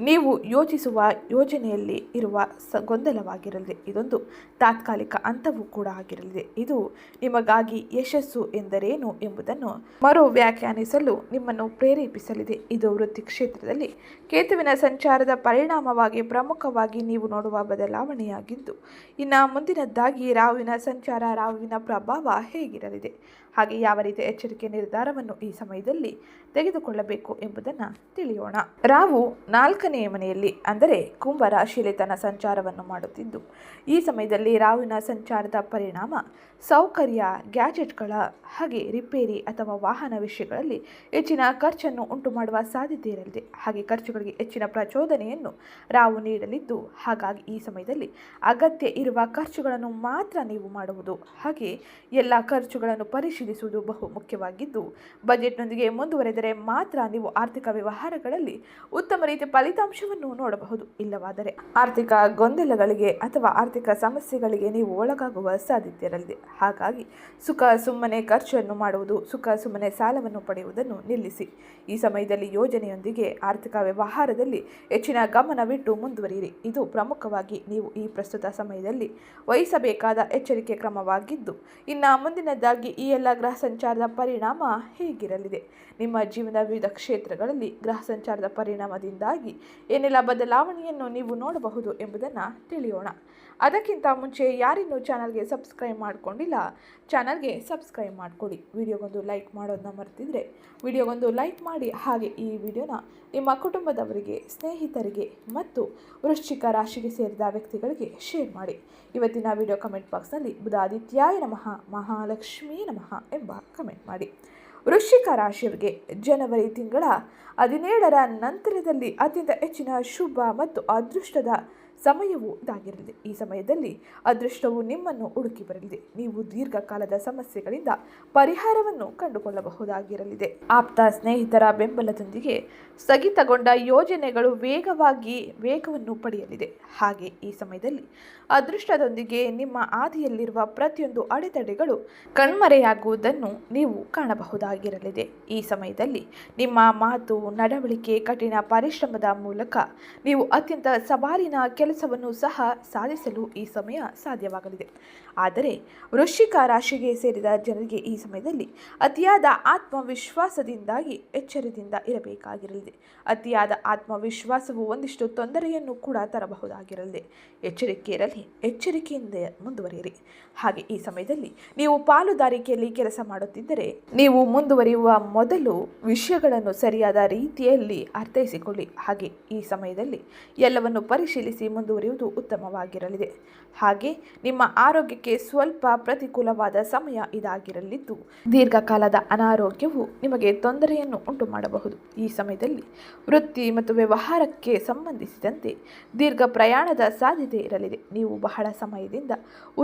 Speaker 1: ನೀವು ಯೋಚಿಸುವ ಯೋಜನೆಯಲ್ಲಿ ಇರುವ ಗೊಂದಲವಾಗಿರಲಿದೆ. ಇದೊಂದು ತಾತ್ಕಾಲಿಕ ಹಂತವೂ ಕೂಡ ಆಗಿರಲಿದೆ. ಇದು ನಿಮಗಾಗಿ ಯಶಸ್ಸು ಎಂದರೇನು ಎಂಬುದನ್ನು ಮರು ವ್ಯಾಖ್ಯಾನಿಸಲು ನಿಮ್ಮನ್ನು ಪ್ರೇರೇಪಿಸಲಿದೆ. ಇದು ವೃತ್ತಿ ಕ್ಷೇತ್ರದಲ್ಲಿ ಕೇತುವಿನ ಸಂಚಾರದ ಪರಿಣಾಮವಾಗಿ ಪ್ರಮುಖವಾಗಿ ನೀವು ನೋಡುವ ಬದಲಾವಣೆಯಾಗಿದ್ದು, ಇನ್ನು ಮುಂದಿನದ್ದಾಗಿ ರಾಹುವಿನ ಸಂಚಾರ, ರಾಹುವಿನ ಪ್ರಭಾವ ಹೇಗಿರಲಿದೆ? ಹಾಗೆ ಯಾವ ರೀತಿಯ ಎಚ್ಚರಿಕೆ ನಿರ್ಧಾರವನ್ನು ಈ ಸಮಯದಲ್ಲಿ ತೆಗೆದುಕೊಳ್ಳಬೇಕು ಎಂಬುದನ್ನು ತಿಳಿಯೋಣ. ರಾಹು 4ನೇ ಮನೆಯಲ್ಲಿ ಅಂದರೆ ಕುಂಭ ರಾಶಿಯಲ್ಲಿ ತನ್ನ ಸಂಚಾರವನ್ನು ಮಾಡುತ್ತಿದ್ದು, ಈ ಸಮಯದಲ್ಲಿ ರಾಹುವಿನ ಸಂಚಾರದ ಪರಿಣಾಮ ಸೌಕರ್ಯ, ಗ್ಯಾಜೆಟ್ಗಳ ಹಾಗೆ ರಿಪೇರಿ ಅಥವಾ ವಾಹನ ವಿಷಯಗಳಲ್ಲಿ ಹೆಚ್ಚಿನ ಖರ್ಚನ್ನು ಉಂಟು ಮಾಡುವ ಸಾಧ್ಯತೆ ಇರಲಿದೆ. ಹಾಗೆ ಖರ್ಚುಗಳಿಗೆ ಹೆಚ್ಚಿನ ಪ್ರಚೋದನೆಯನ್ನು ರಾಹು ನೀಡಲಿದ್ದು, ಹಾಗಾಗಿ ಈ ಸಮಯದಲ್ಲಿ ಅಗತ್ಯ ಇರುವ ಖರ್ಚುಗಳನ್ನು ಮಾತ್ರ ನೀವು ಮಾಡುವುದು, ಹಾಗೆ ಎಲ್ಲ ಖರ್ಚುಗಳನ್ನು ಪರಿಶೀಲಿಸುವುದು ಬಹು ಮುಖ್ಯವಾಗಿದ್ದು, ಬಜೆಟ್ನೊಂದಿಗೆ ಮುಂದುವರೆದರೆ ಮಾತ್ರ ನೀವು ಆರ್ಥಿಕ ವ್ಯವಹಾರಗಳಲ್ಲಿ ಉತ್ತಮ ರೀತಿಯ ಫಲಿತಾಂಶವನ್ನು ನೋಡಬಹುದು. ಇಲ್ಲವಾದರೆ ಆರ್ಥಿಕ ಗೊಂದಲಗಳಿಗೆ ಅಥವಾ ಆರ್ಥಿಕ ಸಮಸ್ಯೆಗಳಿಗೆ ನೀವು ಒಳಗಾಗುವ ಸಾಧ್ಯತೆ ಇರಲಿದೆ. ಹಾಗಾಗಿ ಸುಖ ಸುಮ್ಮನೆ ಖರ್ಚನ್ನು ಮಾಡುವುದು, ಸುಖ ಸುಮ್ಮನೆ ಸಾಲವನ್ನು ಪಡೆಯುವುದನ್ನು ನಿಲ್ಲಿಸಿ. ಈ ಸಮಯದಲ್ಲಿ ಯೋಜನೆಯೊಂದಿಗೆ ಆರ್ಥಿಕ ವ್ಯವಹಾರದಲ್ಲಿ ಹೆಚ್ಚಿನ ಗಮನವಿಟ್ಟು ಮುಂದುವರಿಯಿರಿ. ಇದು ಪ್ರಮುಖವಾಗಿ ನೀವು ಈ ಪ್ರಸ್ತುತ ಸಮಯದಲ್ಲಿ ವಹಿಸಬೇಕಾದ ಎಚ್ಚರಿಕೆ ಕ್ರಮವಾಗಿದ್ದು, ಇನ್ನು ಮುಂದಿನದಾಗಿ ಈ ಎಲ್ಲ ಗ್ರಹ ಸಂಚಾರದ ಪರಿಣಾಮ ಹೇಗಿರಲಿದೆ, ನಿಮ್ಮ ಜೀವನದ ವಿವಿಧ ಕ್ಷೇತ್ರಗಳಲ್ಲಿ ಗ್ರಹ ಸಂಚಾರದ ಪರಿಣಾಮದಿಂದಾಗಿ ಏನೆಲ್ಲ ಬದಲಾವಣೆಯನ್ನು ನೀವು ನೋಡಬಹುದು ಎಂಬುದನ್ನು ತಿಳಿಯೋಣ. ಅದಕ್ಕಿಂತ ಮುಂಚೆ ಯಾರಿನ್ನೂ ಚಾನಲ್ಗೆ ಸಬ್ಸ್ಕ್ರೈಬ್ ಮಾಡಿಕೊಂಡಿಲ್ಲ, ಚಾನಲ್ಗೆ ಸಬ್ಸ್ಕ್ರೈಬ್ ಮಾಡಿಕೊಡಿ. ವಿಡಿಯೋಗೊಂದು ಲೈಕ್ ಮಾಡೋದನ್ನ ಮರೆತಿದ್ರೆ ವಿಡಿಯೋಗೊಂದು ಲೈಕ್ ಮಾಡಿ. ಹಾಗೆ ಈ ವಿಡಿಯೋನ ನಿಮ್ಮ ಕುಟುಂಬದವರಿಗೆ, ಸ್ನೇಹಿತರಿಗೆ ಮತ್ತು ವೃಶ್ಚಿಕ ರಾಶಿಗೆ ಸೇರಿದ ವ್ಯಕ್ತಿಗಳಿಗೆ ಶೇರ್ ಮಾಡಿ. ಇವತ್ತಿನ ವಿಡಿಯೋ ಕಮೆಂಟ್ ಬಾಕ್ಸ್ನಲ್ಲಿ ಬುಧಾದಿತ್ಯಾಯ ನಮಃ, ಮಹಾಲಕ್ಷ್ಮೀ ನಮಃ ಎಂಬ ಕಮೆಂಟ್ ಮಾಡಿ. ವೃಶ್ಚಿಕ ರಾಶಿಯವರಿಗೆ ಜನವರಿ ತಿಂಗಳ 17ರ ನಂತರದಲ್ಲಿ ಅತ್ಯಂತ ಹೆಚ್ಚಿನ ಶುಭ ಮತ್ತು ಅದೃಷ್ಟದ ಸಮಯವು ಇದಾಗಿರಲಿದೆ. ಈ ಸಮಯದಲ್ಲಿ ಅದೃಷ್ಟವು ನಿಮ್ಮನ್ನು ಹುಡುಕಿ ಬರಲಿದೆ. ನೀವು ದೀರ್ಘಕಾಲದ ಸಮಸ್ಯೆಗಳಿಂದ ಪರಿಹಾರವನ್ನು ಕಂಡುಕೊಳ್ಳಬಹುದಾಗಿರಲಿದೆ. ಆಪ್ತ ಸ್ನೇಹಿತರ ಬೆಂಬಲದೊಂದಿಗೆ ಸ್ಥಗಿತಗೊಂಡ ಯೋಜನೆಗಳು ವೇಗವನ್ನು ಪಡೆಯಲಿದೆ. ಹಾಗೆ ಈ ಸಮಯದಲ್ಲಿ ಅದೃಷ್ಟದೊಂದಿಗೆ ನಿಮ್ಮ ಹಾದಿಯಲ್ಲಿರುವ ಪ್ರತಿಯೊಂದು ಅಡೆತಡೆಗಳು ಕಣ್ಮರೆಯಾಗುವುದನ್ನು ನೀವು ಕಾಣಬಹುದಾಗಿರಲಿದೆ. ಈ ಸಮಯದಲ್ಲಿ ನಿಮ್ಮ ಮಾತು, ನಡವಳಿಕೆ, ಕಠಿಣ ಪರಿಶ್ರಮದ ಮೂಲಕ ನೀವು ಅತ್ಯಂತ ಸವಾಲಿನ ಕೆಲಸವನ್ನು ಸಹ ಸಾಧಿಸಲು ಈ ಸಮಯ ಸಾಧ್ಯವಾಗಲಿದೆ. ಆದರೆ ವೃಶ್ಚಿಕ ರಾಶಿಗೆ ಸೇರಿದ ಜನರಿಗೆ ಈ ಸಮಯದಲ್ಲಿ ಅತಿಯಾದ ಆತ್ಮವಿಶ್ವಾಸದಿಂದಾಗಿ ಎಚ್ಚರದಿಂದ ಇರಬೇಕಾಗಿರಲಿದೆ. ಅತಿಯಾದ ಆತ್ಮವಿಶ್ವಾಸವು ಒಂದಿಷ್ಟು ತೊಂದರೆಯನ್ನು ಕೂಡ ತರಬಹುದಾಗಿರಲಿದೆ. ಎಚ್ಚರಿಕೆ ಇರಲಿ, ಎಚ್ಚರಿಕೆಯಿಂದ ಮುಂದುವರಿಯಿರಿ. ಹಾಗೆ ಈ ಸಮಯದಲ್ಲಿ ನೀವು ಪಾಲುದಾರಿಕೆಯಲ್ಲಿ ಕೆಲಸ ಮಾಡುತ್ತಿದ್ದರೆ ನೀವು ಮುಂದುವರಿಯುವ ಮೊದಲು ವಿಷಯಗಳನ್ನು ಸರಿಯಾದ ರೀತಿಯಲ್ಲಿ ಅರ್ಥೈಸಿಕೊಳ್ಳಿ. ಹಾಗೆ ಈ ಸಮಯದಲ್ಲಿ ಎಲ್ಲವನ್ನು ಪರಿಶೀಲಿಸಿ ಮುಂದುವರಿಯುವುದು ಉತ್ತಮವಾಗಿರಲಿದೆ. ಹಾಗೆ ನಿಮ್ಮ ಆರೋಗ್ಯಕ್ಕೆ ಸ್ವಲ್ಪ ಪ್ರತಿಕೂಲವಾದ ಸಮಯ ಇದಾಗಿರಲಿದ್ದು, ದೀರ್ಘಕಾಲದ ಅನಾರೋಗ್ಯವು ನಿಮಗೆ ತೊಂದರೆಯನ್ನು ಉಂಟು ಮಾಡಬಹುದು. ಈ ಸಮಯದಲ್ಲಿ ವೃತ್ತಿ ಮತ್ತು ವ್ಯವಹಾರಕ್ಕೆ ಸಂಬಂಧಿಸಿದಂತೆ ದೀರ್ಘ ಪ್ರಯಾಣದ ಸಾಧ್ಯತೆ ಇರಲಿದೆ. ನೀವು ಬಹಳ ಸಮಯದಿಂದ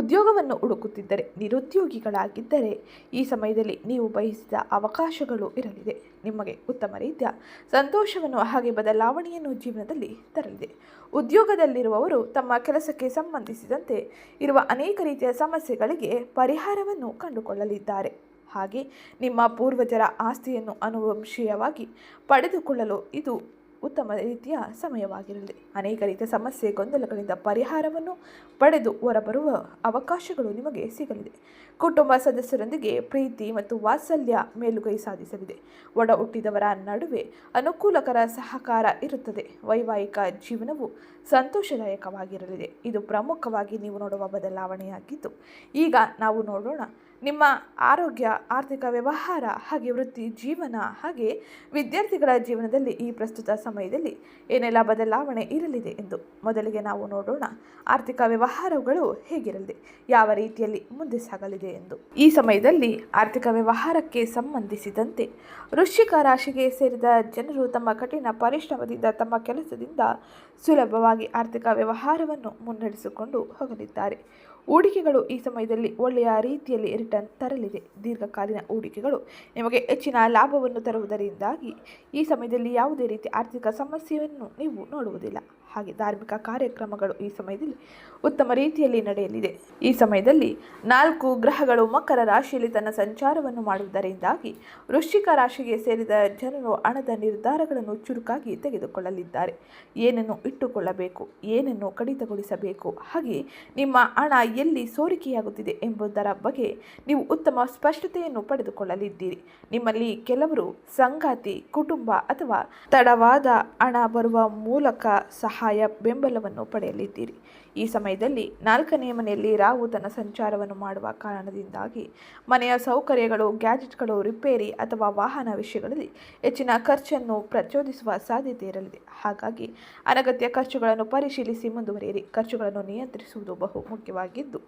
Speaker 1: ಉದ್ಯೋಗವನ್ನು ಹುಡುಕುತ್ತಿದ್ದರೆ, ನಿರುದ್ಯೋಗಿಗಳಾಗಿದ್ದರೆ ಈ ಸಮಯದಲ್ಲಿ ನೀವು ಬಯಸಿದ ಅವಕಾಶಗಳು ಇರಲಿದೆ. ನಿಮಗೆ ಉತ್ತಮ ರೀತಿಯ ಸಂತೋಷವನ್ನು ಹಾಗೆ ಬದಲಾವಣೆಯನ್ನು ಜೀವನದಲ್ಲಿ ತರಲಿದೆ. ಉದ್ಯೋಗದಲ್ಲಿರುವವರು ತಮ್ಮ ಕೆಲಸಕ್ಕೆ ಸಂಬಂಧಿಸಿದಂತೆ ಇರುವ ಅನೇಕ ರೀತಿಯ ಸಮಸ್ಯೆಗಳಿಗೆ ಪರಿಹಾರವನ್ನು ಕಂಡುಕೊಳ್ಳಲಿದ್ದಾರೆ. ಹಾಗೆ ನಿಮ್ಮ ಪೂರ್ವಜರ ಆಸ್ತಿಯನ್ನು ಆನುವಂಶೀಯವಾಗಿ ಪಡೆದುಕೊಳ್ಳಲು ಇದು ಉತ್ತಮ ರೀತಿಯ ಸಮಯವಾಗಿರಲಿದೆ. ಅನೇಕ ರೀತಿಯ ಸಮಸ್ಯೆ, ಗೊಂದಲಗಳಿಂದ ಪರಿಹಾರವನ್ನು ಪಡೆದು ಹೊರಬರುವ ಅವಕಾಶಗಳು ನಿಮಗೆ ಸಿಗಲಿದೆ. ಕುಟುಂಬ ಸದಸ್ಯರೊಂದಿಗೆ ಪ್ರೀತಿ ಮತ್ತು ವಾತ್ಸಲ್ಯ ಮೇಲುಗೈ ಸಾಧಿಸಲಿದೆ. ಒಡ ಹುಟ್ಟಿದವರ ನಡುವೆ ಅನುಕೂಲಕರ ಸಹಕಾರ ಇರುತ್ತದೆ. ವೈವಾಹಿಕ ಜೀವನವು ಸಂತೋಷದಾಯಕವಾಗಿರಲಿದೆ. ಇದು ಪ್ರಮುಖವಾಗಿ ನೀವು ನೋಡುವ ಬದಲಾವಣೆಯಾಗಿದ್ದು, ಈಗ ನಾವು ನೋಡೋಣ ನಿಮ್ಮ ಆರೋಗ್ಯ, ಆರ್ಥಿಕ ವ್ಯವಹಾರ ಹಾಗೆ ವೃತ್ತಿ ಜೀವನ ಹಾಗೆ ವಿದ್ಯಾರ್ಥಿಗಳ ಜೀವನದಲ್ಲಿ ಈ ಪ್ರಸ್ತುತ ಸಮಯದಲ್ಲಿ ಏನೆಲ್ಲ ಬದಲಾವಣೆ ಇರಲಿದೆ ಎಂದು. ಮೊದಲಿಗೆ ನಾವು ನೋಡೋಣ ಆರ್ಥಿಕ ವ್ಯವಹಾರಗಳು ಹೇಗಿರಲಿದೆ, ಯಾವ ರೀತಿಯಲ್ಲಿ ಮುಂದೆ ಸಾಗಲಿದೆ ಎಂದು. ಈ ಸಮಯದಲ್ಲಿ ಆರ್ಥಿಕ ವ್ಯವಹಾರಕ್ಕೆ ಸಂಬಂಧಿಸಿದಂತೆ ವೃಶ್ಚಿಕ ರಾಶಿಗೆ ಸೇರಿದ ಜನರು ತಮ್ಮ ಕಠಿಣ ಪರಿಶ್ರಮದಿಂದ, ತಮ್ಮ ಕೆಲಸದಿಂದ ಸುಲಭವಾಗಿ ಆರ್ಥಿಕ ವ್ಯವಹಾರವನ್ನು ಮುನ್ನಡೆಸಿಕೊಂಡು ಹೋಗಲಿದ್ದಾರೆ. ಹೂಡಿಕೆಗಳು ಈ ಸಮಯದಲ್ಲಿ ಒಳ್ಳೆಯ ರೀತಿಯಲ್ಲಿ ರಿಟರ್ನ್ ತರಲಿದೆ. ದೀರ್ಘಕಾಲೀನ ಹೂಡಿಕೆಗಳು ನಿಮಗೆ ಹೆಚ್ಚಿನ ಲಾಭವನ್ನು ತರುವುದರಿಂದಾಗಿ ಈ ಸಮಯದಲ್ಲಿ ಯಾವುದೇ ರೀತಿ ಆರ್ಥಿಕ ಸಮಸ್ಯೆಯನ್ನು ನೀವು ನೋಡುವುದಿಲ್ಲ. ಹಾಗೆ ಧಾರ್ಮಿಕ ಕಾರ್ಯಕ್ರಮಗಳು ಈ ಸಮಯದಲ್ಲಿ ಉತ್ತಮ ರೀತಿಯಲ್ಲಿ ನಡೆಯಲಿದೆ. ಈ ಸಮಯದಲ್ಲಿ 4 ಗ್ರಹಗಳು ಮಕರ ರಾಶಿಯಲ್ಲಿ ತನ್ನ ಸಂಚಾರವನ್ನು ಮಾಡುವುದರಿಂದಾಗಿ ವೃಶ್ಚಿಕ ರಾಶಿಗೆ ಸೇರಿದ ಜನರು ಹಣದ ನಿರ್ಧಾರಗಳನ್ನು ಚುರುಕಾಗಿ ತೆಗೆದುಕೊಳ್ಳಲಿದ್ದಾರೆ. ಏನನ್ನು ಇಟ್ಟುಕೊಳ್ಳಬೇಕು, ಏನನ್ನು ಕಡಿತಗೊಳಿಸಬೇಕು, ಹಾಗೆ ನಿಮ್ಮ ಹಣ ಎಲ್ಲಿ ಸೋರಿಕೆಯಾಗುತ್ತಿದೆ ಎಂಬುದರ ಬಗ್ಗೆ ನೀವು ಉತ್ತಮ ಸ್ಪಷ್ಟತೆಯನ್ನು ಪಡೆದುಕೊಳ್ಳಲಿದ್ದೀರಿ. ನಿಮ್ಮಲ್ಲಿ ಕೆಲವರು ಸಂಗಾತಿ, ಕುಟುಂಬ ಅಥವಾ ತಡವಾದ ಹಣ ಬರುವ ಮೂಲಕ ಸಹಾಯ, ಬೆಂಬಲವನ್ನು ಪಡೆಯಲಿದ್ದೀರಿ. ಈ ಸಮಯದಲ್ಲಿ 4ನೇ ಮನೆಯಲ್ಲಿ ರಾಹು ತನ್ನ ಸಂಚಾರವನ್ನು ಮಾಡುವ ಕಾರಣದಿಂದಾಗಿ ಮನೆಯ ಸೌಕರ್ಯಗಳು, ಗ್ಯಾಜೆಟ್ಗಳು, ರಿಪೇರಿ ಅಥವಾ ವಾಹನ ವಿಷಯಗಳಲ್ಲಿ ಹೆಚ್ಚಿನ ಖರ್ಚನ್ನು ಪ್ರಚೋದಿಸುವ ಸಾಧ್ಯತೆ ಇರಲಿದೆ. ಹಾಗಾಗಿ ಅನಗತ್ಯ ಖರ್ಚುಗಳನ್ನು ಪರಿಶೀಲಿಸಿ ಮುಂದುವರಿಯಿರಿ. ಖರ್ಚುಗಳನ್ನು ನಿಯಂತ್ರಿಸುವುದು ಬಹು ಮುಖ್ಯವಾಗಿದ್ದು,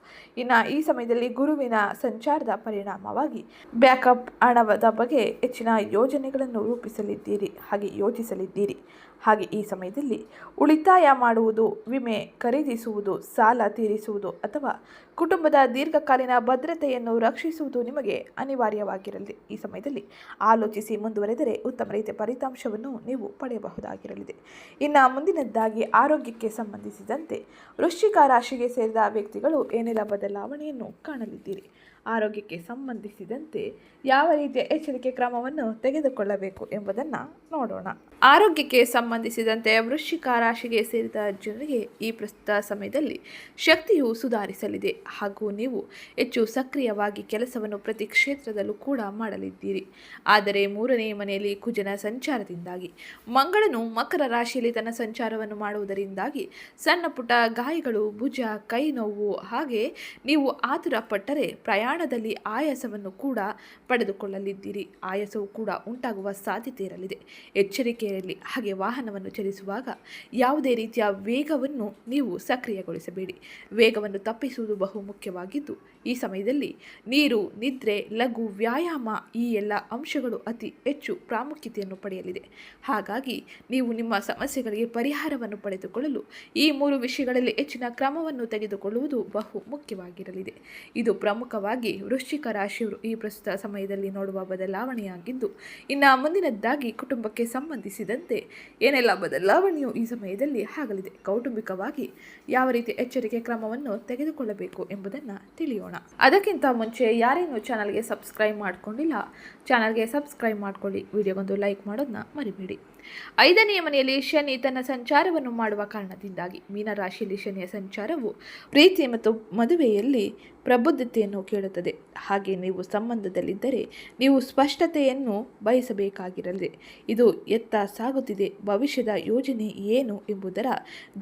Speaker 1: ಇನ್ನು ಈ ಸಮಯದಲ್ಲಿ ಗುರುವಿನ ಸಂಚಾರದ ಪರಿಣಾಮವಾಗಿ ಬ್ಯಾಕಪ್ ಹಣದ ಬಗ್ಗೆ ಹೆಚ್ಚಿನ ಯೋಜನೆಗಳನ್ನು ರೂಪಿಸಲಿದ್ದೀರಿ ಹಾಗೆ ಯೋಚಿಸಲಿದ್ದೀರಿ. ಹಾಗೆ ಈ ಸಮಯದಲ್ಲಿ ಉಳಿತಾಯ ಮಾಡುವುದು, ವಿಮೆ ಖರೀದಿಸುವುದು, ಸಾಲ ತೀರಿಸುವುದು ಅಥವಾ ಕುಟುಂಬದ ದೀರ್ಘಕಾಲೀನ ಭದ್ರತೆಯನ್ನು ರಕ್ಷಿಸುವುದು ನಿಮಗೆ ಅನಿವಾರ್ಯವಾಗಿರಲಿದೆ. ಈ ಸಮಯದಲ್ಲಿ ಆಲೋಚಿಸಿ ಮುಂದುವರೆದರೆ ಉತ್ತಮ ರೀತಿಯ ಫಲಿತಾಂಶವನ್ನು ನೀವು ಪಡೆಯಬಹುದಾಗಿರಲಿದೆ. ಇನ್ನು ಮುಂದಿನದ್ದಾಗಿ ಆರೋಗ್ಯಕ್ಕೆ ಸಂಬಂಧಿಸಿದಂತೆ ವೃಶ್ಚಿಕ ರಾಶಿಗೆ ಸೇರಿದ ವ್ಯಕ್ತಿಗಳು ಏನೆಲ್ಲ ಬದಲಾವಣೆಯನ್ನು ಕಾಣಲಿದ್ದೀರಿ, ಆರೋಗ್ಯಕ್ಕೆ ಸಂಬಂಧಿಸಿದಂತೆ ಯಾವ ರೀತಿಯ ಎಚ್ಚರಿಕೆ ಕ್ರಮವನ್ನು ತೆಗೆದುಕೊಳ್ಳಬೇಕು ಎಂಬುದನ್ನು ನೋಡೋಣ. ಆರೋಗ್ಯಕ್ಕೆ ಸಂಬಂಧಿಸಿದಂತೆ ವೃಶ್ಚಿಕ ರಾಶಿಗೆ ಸೇರಿದ ಜನರಿಗೆ ಈ ಪ್ರಸ್ತುತ ಸಮಯದಲ್ಲಿ ಶಕ್ತಿಯು ಸುಧಾರಿಸಲಿದೆ ಹಾಗೂ ನೀವು ಹೆಚ್ಚು ಸಕ್ರಿಯವಾಗಿ ಕೆಲಸವನ್ನು ಪ್ರತಿ ಕ್ಷೇತ್ರದಲ್ಲೂ ಕೂಡ ಮಾಡಲಿದ್ದೀರಿ. ಆದರೆ 3ನೇ ಮನೆಯಲ್ಲಿ ಕುಜನ ಸಂಚಾರದಿಂದಾಗಿ ಮಂಗಳನು ಮಕರ ರಾಶಿಯಲ್ಲಿ ತನ್ನ ಸಂಚಾರವನ್ನು ಮಾಡುವುದರಿಂದಾಗಿ ಸಣ್ಣ ಪುಟ್ಟ ಗಾಯಗಳು, ಭುಜ, ಕೈ ನೋವು, ಹಾಗೆ ನೀವು ಆತುರ ಪಟ್ಟರೆ ಪ್ರಯಾಣದಲ್ಲಿ ಆಯಾಸವನ್ನು ಕೂಡ ಪಡೆದುಕೊಳ್ಳಲಿದ್ದೀರಿ. ಆಯಾಸವು ಕೂಡ ಉಂಟಾಗುವ ಸಾಧ್ಯತೆ ಇರಲಿದೆ. ಎಚ್ಚರಿಕೆ ಇರಲಿ. ಹಾಗೆ ವಾಹನವನ್ನು ಚಲಿಸುವಾಗ ಯಾವುದೇ ರೀತಿಯ ವೇಗವನ್ನು ನೀವು ಸಕ್ರಿಯಗೊಳಿಸಬೇಡಿ. ವೇಗವನ್ನು ತಪ್ಪಿಸುವುದು ಬಹು ಮುಖ್ಯವಾಗಿದ್ದು, ಈ ಸಮಯದಲ್ಲಿ ನೀರು, ನಿದ್ರೆ, ಲಘು ವ್ಯಾಯಾಮ ಈ ಎಲ್ಲ ಅಂಶಗಳು ಅತಿ ಹೆಚ್ಚು ಪ್ರಾಮುಖ್ಯತೆಯನ್ನು ಪಡೆಯಲಿದೆ. ಹಾಗಾಗಿ ನೀವು ನಿಮ್ಮ ಸಮಸ್ಯೆಗಳಿಗೆ ಪರಿಹಾರವನ್ನು ಪಡೆದುಕೊಳ್ಳಲು ಈ 3 ವಿಷಯಗಳಲ್ಲಿ ಹೆಚ್ಚಿನ ಕ್ರಮವನ್ನು ತೆಗೆದುಕೊಳ್ಳುವುದು ಬಹು ಮುಖ್ಯವಾಗಿರಲಿದೆ. ಇದು ಪ್ರಮುಖವಾಗಿ ವೃಶ್ಚಿಕ ರಾಶಿಯವರು ಈ ಪ್ರಸ್ತುತ ಸಮಯದಲ್ಲಿ ನೋಡುವ ಬದಲಾವಣೆಯಾಗಿದ್ದು, ಇನ್ನು ಮುಂದಿನದ್ದಾಗಿ ಕುಟುಂಬಕ್ಕೆ ಸಂಬಂಧಿಸಿದಂತೆ ಏನೆಲ್ಲ ಬದಲಾವಣೆಯು ಈ ಸಮಯದಲ್ಲಿ ಆಗಲಿದೆ, ಕೌಟುಂಬಿಕವಾಗಿ ಯಾವ ರೀತಿ ಎಚ್ಚರಿಕೆ ಕ್ರಮವನ್ನು ತೆಗೆದುಕೊಳ್ಳಬೇಕು ಎಂಬುದನ್ನು ತಿಳಿಯೋಣ. ಅದಕ್ಕಿಂತ ಮುಂಚೆ ಯಾರೇನು ಚಾನಲ್ಗೆ ಸಬ್ಸ್ಕ್ರೈಬ್ ಮಾಡಿಕೊಂಡಿಲ್ಲ, ಚಾನಲ್ಗೆ ಸಬ್ಸ್ಕ್ರೈಬ್ ಮಾಡಿಕೊಳ್ಳಿ. ವಿಡಿಯೋಗೊಂದು ಲೈಕ್ ಮಾಡೋದನ್ನ ಮರಿಬೇಡಿ. 5ನೇ ಮನೆಯಲ್ಲಿ ಶನಿ ತನ್ನ ಸಂಚಾರವನ್ನು ಮಾಡುವ ಕಾರಣದಿಂದಾಗಿ ಮೀನರಾಶಿಯಲ್ಲಿ ಶನಿಯ ಸಂಚಾರವು ಪ್ರೀತಿ ಮತ್ತು ಮದುವೆಯಲ್ಲಿ ಪ್ರಬುದ್ಧತೆಯನ್ನು ಕೇಳುತ್ತದೆ. ಹಾಗೆ ನೀವು ಸಂಬಂಧದಲ್ಲಿದ್ದರೆ ನೀವು ಸ್ಪಷ್ಟತೆಯನ್ನು ಬಯಸಬೇಕಾಗಿರಲಿದೆ. ಇದು ಎತ್ತ ಸಾಗುತ್ತಿದೆ, ಭವಿಷ್ಯದ ಯೋಜನೆ ಏನು ಎಂಬುದರ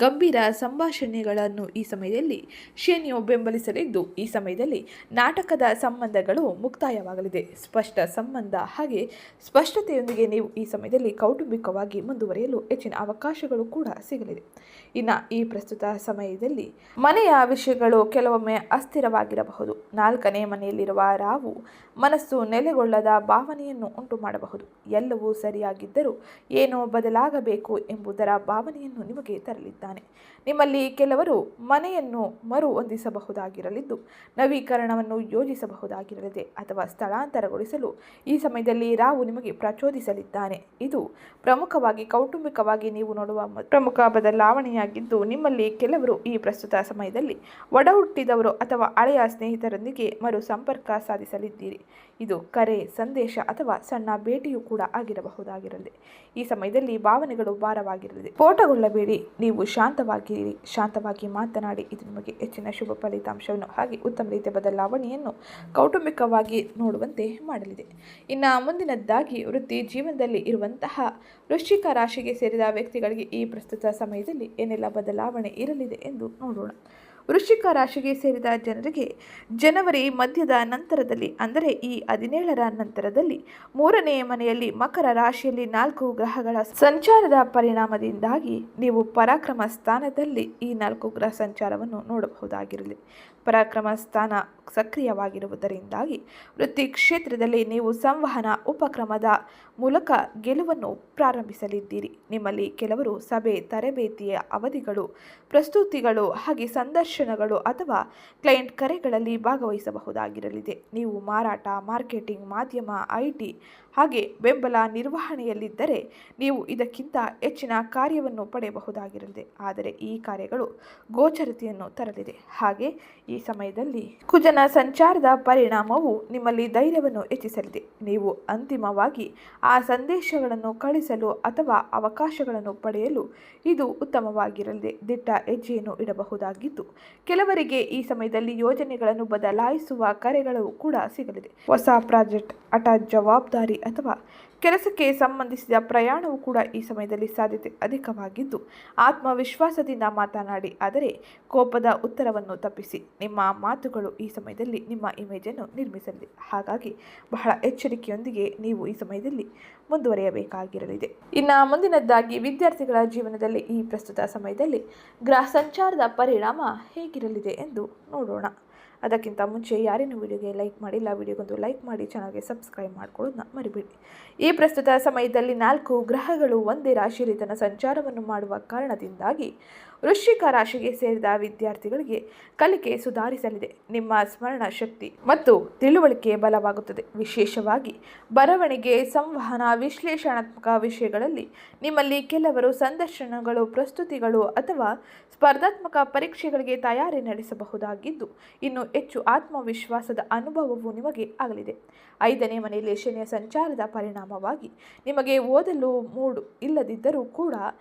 Speaker 1: ಗಂಭೀರ ಸಂಭಾಷಣೆಗಳನ್ನು ಈ ಸಮಯದಲ್ಲಿ ಶನಿಯು ಬೆಂಬಲಿಸಲಿದ್ದು, ಈ ಸಮಯದಲ್ಲಿ ನಾಟಕದ ಸಂಬಂಧಗಳು ಮುಕ್ತಾಯವಾಗಲಿದೆ. ಸ್ಪಷ್ಟ ಸಂಬಂಧ ಹಾಗೆ ಸ್ಪಷ್ಟತೆಯೊಂದಿಗೆ ನೀವು ಈ ಸಮಯದಲ್ಲಿ ಕೌಟುಂಬಿಕವಾಗಿ ಮುಂದುವರಿಯಲು ಹೆಚ್ಚಿನ ಅವಕಾಶಗಳು ಕೂಡ ಸಿಗಲಿದೆ. ಇನ್ನು ಈ ಪ್ರಸ್ತುತ ಸಮಯದಲ್ಲಿ ಮನೆಯ ವಿಷಯಗಳು ಕೆಲವೊಮ್ಮೆ ಅಸ್ಥಿರವಾಗಿರಬಹುದು. 4ನೇ ಮನೆಯಲ್ಲಿರುವ ರಾಹು ಮನಸ್ಸು ನೆಲೆಗೊಳ್ಳದ ಭಾವನೆಯನ್ನು ಉಂಟು ಮಾಡಬಹುದು. ಎಲ್ಲವೂ ಸರಿಯಾಗಿದ್ದರೂ ಏನೋ ಬದಲಾಗಬೇಕು ಎಂಬುದರ ಭಾವನೆಯನ್ನು ನಿಮಗೆ ತರಲಿದ್ದಾನೆ. ನಿಮ್ಮಲ್ಲಿ ಕೆಲವರು ಮನೆಯನ್ನು ಮರು ಹೊಂದಿಸಬಹುದಾಗಿರಲಿದ್ದು, ನವೀಕರಣವನ್ನು ಯೋಜಿಸಬಹುದಾಗಿರಲಿದೆ ಅಥವಾ ಸ್ಥಳಾಂತರಗೊಳಿಸಲು ಈ ಸಮಯದಲ್ಲಿ ರಾಹು ನಿಮಗೆ ಪ್ರಚೋದಿಸಲಿದ್ದಾನೆ. ಇದು ಪ್ರಮುಖವಾಗಿ ಕೌಟುಂಬಿಕವಾಗಿ ನೀವು ನೋಡುವ ಪ್ರಮುಖ ಬದಲಾವಣೆಯಾಗಿದ್ದು, ನಿಮ್ಮಲ್ಲಿ ಕೆಲವರು ಈ ಪ್ರಸ್ತುತ ಸಮಯದಲ್ಲಿ ಒಡ ಹುಟ್ಟಿದವರು ಅಥವಾ ಹಳೆಯ ಸ್ನೇಹಿತರೊಂದಿಗೆ ಮರು ಸಂಪರ್ಕ ಸಾಧಿಸಲಿದ್ದೀರಿ. ಇದು ಕರೆ, ಸಂದೇಶ ಅಥವಾ ಸಣ್ಣ ಭೇಟಿಯೂ ಕೂಡ ಆಗಿರಬಹುದಾಗಿರಲಿದೆ. ಈ ಸಮಯದಲ್ಲಿ ಭಾವನೆಗಳು ಭಾರವಾಗಿರಲಿದೆ. ಸ್ಫೋಟಗೊಳ್ಳಬೇಡಿ. ನೀವು ಶಾಂತವಾಗಿ ಮಾತನಾಡಿ. ಇದು ನಿಮಗೆ ಹೆಚ್ಚಿನ ಶುಭ ಫಲಿತಾಂಶವನ್ನು ಹಾಗೆ ಉತ್ತಮ ರೀತಿಯ ಬದಲಾವಣೆಯನ್ನು ಕೌಟುಂಬಿಕವಾಗಿ ನೋಡುವಂತೆ ಮಾಡಲಿದೆ. ಇನ್ನು ಮುಂದಿನದ್ದಾಗಿ ವೃತ್ತಿ ಜೀವನದಲ್ಲಿ ಇರುವಂತಹ ವೃಶ್ಚಿಕ ರಾಶಿಗೆ ಸೇರಿದ ವ್ಯಕ್ತಿಗಳಿಗೆ ಈ ಪ್ರಸ್ತುತ ಸಮಯದಲ್ಲಿ ಏನೆಲ್ಲ ಬದಲಾವಣೆ ಇರಲಿದೆ ಎಂದು ನೋಡೋಣ. ವೃಶ್ಚಿಕ ರಾಶಿಗೆ ಸೇರಿದ ಜನರಿಗೆ ಜನವರಿ ಮಧ್ಯದ ನಂತರದಲ್ಲಿ, ಅಂದರೆ ಈ 17ರ ನಂತರದಲ್ಲಿ 3ನೇ ಮನೆಯಲ್ಲಿ ಮಕರ ರಾಶಿಯಲ್ಲಿ 4 ಗ್ರಹಗಳ ಸಂಚಾರದ ಪರಿಣಾಮದಿಂದಾಗಿ ನೀವು ಪರಾಕ್ರಮ ಸ್ಥಾನದಲ್ಲಿ ಈ 4 ಗ್ರಹ ಸಂಚಾರವನ್ನು ನೋಡಬಹುದಾಗಿರಲಿ. ಪರಾಕ್ರಮ ಸ್ಥಾನ ಸಕ್ರಿಯವಾಗಿರುವುದರಿಂದಾಗಿ ವೃತ್ತಿ ಕ್ಷೇತ್ರದಲ್ಲಿ ನೀವು ಸಂವಹನ ಉಪಕ್ರಮದ ಮೂಲಕ ಗೆಲುವನ್ನು ಪ್ರಾರಂಭಿಸಲಿದ್ದೀರಿ. ನಿಮ್ಮಲ್ಲಿ ಕೆಲವರು ಸಭೆ, ತರಬೇತಿಯ ಅವಧಿಗಳು, ಪ್ರಸ್ತುತಿಗಳು ಹಾಗೆ ಸಂದರ್ಶನಗಳು ಅಥವಾ ಕ್ಲೈಂಟ್ ಕರೆಗಳಲ್ಲಿ ಭಾಗವಹಿಸಬಹುದಾಗಿರಲಿದೆ. ನೀವು ಮಾರಾಟ, ಮಾರ್ಕೆಟಿಂಗ್, ಮಾಧ್ಯಮ, IT ಹಾಗೆ ಬೆಂಬಲ ನಿರ್ವಹಣೆಯಲ್ಲಿದ್ದರೆ ನೀವು ಇದಕ್ಕಿಂತ ಹೆಚ್ಚಿನ ಕಾರ್ಯವನ್ನು ಪಡೆಯಬಹುದಾಗಿರಲಿದೆ. ಆದರೆ ಈ ಕಾರ್ಯಗಳು ಗೋಚರತೆಯನ್ನು ತರಲಿದೆ. ಹಾಗೆ ಈ ಸಮಯದಲ್ಲಿ ಕುಜನ ಸಂಚಾರದ ಪರಿಣಾಮವು ನಿಮ್ಮಲ್ಲಿ ಧೈರ್ಯವನ್ನು ಹೆಚ್ಚಿಸಲಿದೆ. ನೀವು ಅಂತಿಮವಾಗಿ ಆ ಸಂದೇಶಗಳನ್ನು ಕಳಿಸಲು ಅಥವಾ ಅವಕಾಶಗಳನ್ನು ಪಡೆಯಲು ಇದು ಉತ್ತಮವಾಗಿರಲಿದೆ. ದಿಟ್ಟ ಹೆಜ್ಜೆಯನ್ನು ಇಡಬಹುದಾಗಿದ್ದು, ಕೆಲವರಿಗೆ ಈ ಸಮಯದಲ್ಲಿ ಯೋಜನೆಗಳನ್ನು ಬದಲಾಯಿಸುವ ಕರೆಗಳು ಕೂಡ ಸಿಗಲಿದೆ. ಹೊಸ ಪ್ರಾಜೆಕ್ಟ್, ಹಠಾತ್ ಜವಾಬ್ದಾರಿ ಅಥವಾ ಕೆಲಸಕ್ಕೆ ಸಂಬಂಧಿಸಿದ ಪ್ರಯಾಣವೂ ಕೂಡ ಈ ಸಮಯದಲ್ಲಿ ಸಾಧ್ಯತೆ ಅಧಿಕವಾಗಿದ್ದು, ಆತ್ಮವಿಶ್ವಾಸದಿಂದ ಮಾತನಾಡಿ, ಆದರೆ ಕೋಪದ ಉತ್ತರವನ್ನು ತಪ್ಪಿಸಿ. ನಿಮ್ಮ ಮಾತುಗಳು ಈ ಸಮಯದಲ್ಲಿ ನಿಮ್ಮ ಇಮೇಜನ್ನು ನಿರ್ಮಿಸಲಿದೆ. ಹಾಗಾಗಿ ಬಹಳ ಎಚ್ಚರಿಕೆಯೊಂದಿಗೆ ನೀವು ಈ ಸಮಯದಲ್ಲಿ ಮುಂದುವರಿಯಬೇಕಾಗಿರಲಿದೆ. ಇನ್ನು ಮುಂದಿನದ್ದಾಗಿ ವಿದ್ಯಾರ್ಥಿಗಳ ಜೀವನದಲ್ಲಿ ಈ ಪ್ರಸ್ತುತ ಸಮಯದಲ್ಲಿ ಗ್ರಹ ಸಂಚಾರದ ಪರಿಣಾಮ ಹೇಗಿರಲಿದೆ ಎಂದು ನೋಡೋಣ. ಅದಕ್ಕಿಂತ ಮುಂಚೆ ಯಾರೇನು ವಿಡಿಯೋಗೆ ಲೈಕ್ ಮಾಡಿಲ್ಲ, ವಿಡಿಯೋಗೊಂದು ಲೈಕ್ ಮಾಡಿ, ಚಾನಲ್ಗೆ ಸಬ್ಸ್ಕ್ರೈಬ್ ಮಾಡ್ಕೊಳ್ಳೋದನ್ನ ಮರಿಬೇಡಿ. ಈ ಪ್ರಸ್ತುತ ಸಮಯದಲ್ಲಿ 4 ಗ್ರಹಗಳು ಒಂದೇ ರಾಶಿಯಲ್ಲಿ ತನ್ನ ಸಂಚಾರವನ್ನು ಮಾಡುವ ಕಾರಣದಿಂದಾಗಿ ವೃಶ್ಚಿಕ ರಾಶಿಗೆ ಸೇರಿದ ವಿದ್ಯಾರ್ಥಿಗಳಿಗೆ ಕಲಿಕೆ ಸುಧಾರಿಸಲಿದೆ. ನಿಮ್ಮ ಸ್ಮರಣ ಶಕ್ತಿ ಮತ್ತು ತಿಳುವಳಿಕೆ ಬಲವಾಗುತ್ತದೆ. ವಿಶೇಷವಾಗಿ ಬರವಣಿಗೆ, ಸಂವಹನ, ವಿಶ್ಲೇಷಣಾತ್ಮಕ ವಿಷಯಗಳಲ್ಲಿ ನಿಮ್ಮಲ್ಲಿ ಕೆಲವರು ಸಂದರ್ಶನಗಳು, ಪ್ರಸ್ತುತಿಗಳು ಅಥವಾ ಸ್ಪರ್ಧಾತ್ಮಕ ಪರೀಕ್ಷೆಗಳಿಗೆ ತಯಾರಿ ನಡೆಸಬಹುದಾಗಿದ್ದು, ಇನ್ನು ಹೆಚ್ಚು ಆತ್ಮವಿಶ್ವಾಸದ ಅನುಭವವು ನಿಮಗೆ ಆಗಲಿದೆ. 5ನೇ ಮನೆಯಲ್ಲಿ ಶನಿಯ ಸಂಚಾರದ ಪರಿಣಾಮವಾಗಿ ನಿಮಗೆ ಓದಲು ಮೂಡ್ ಇಲ್ಲದಿದ್ದರೂ ಕೂಡ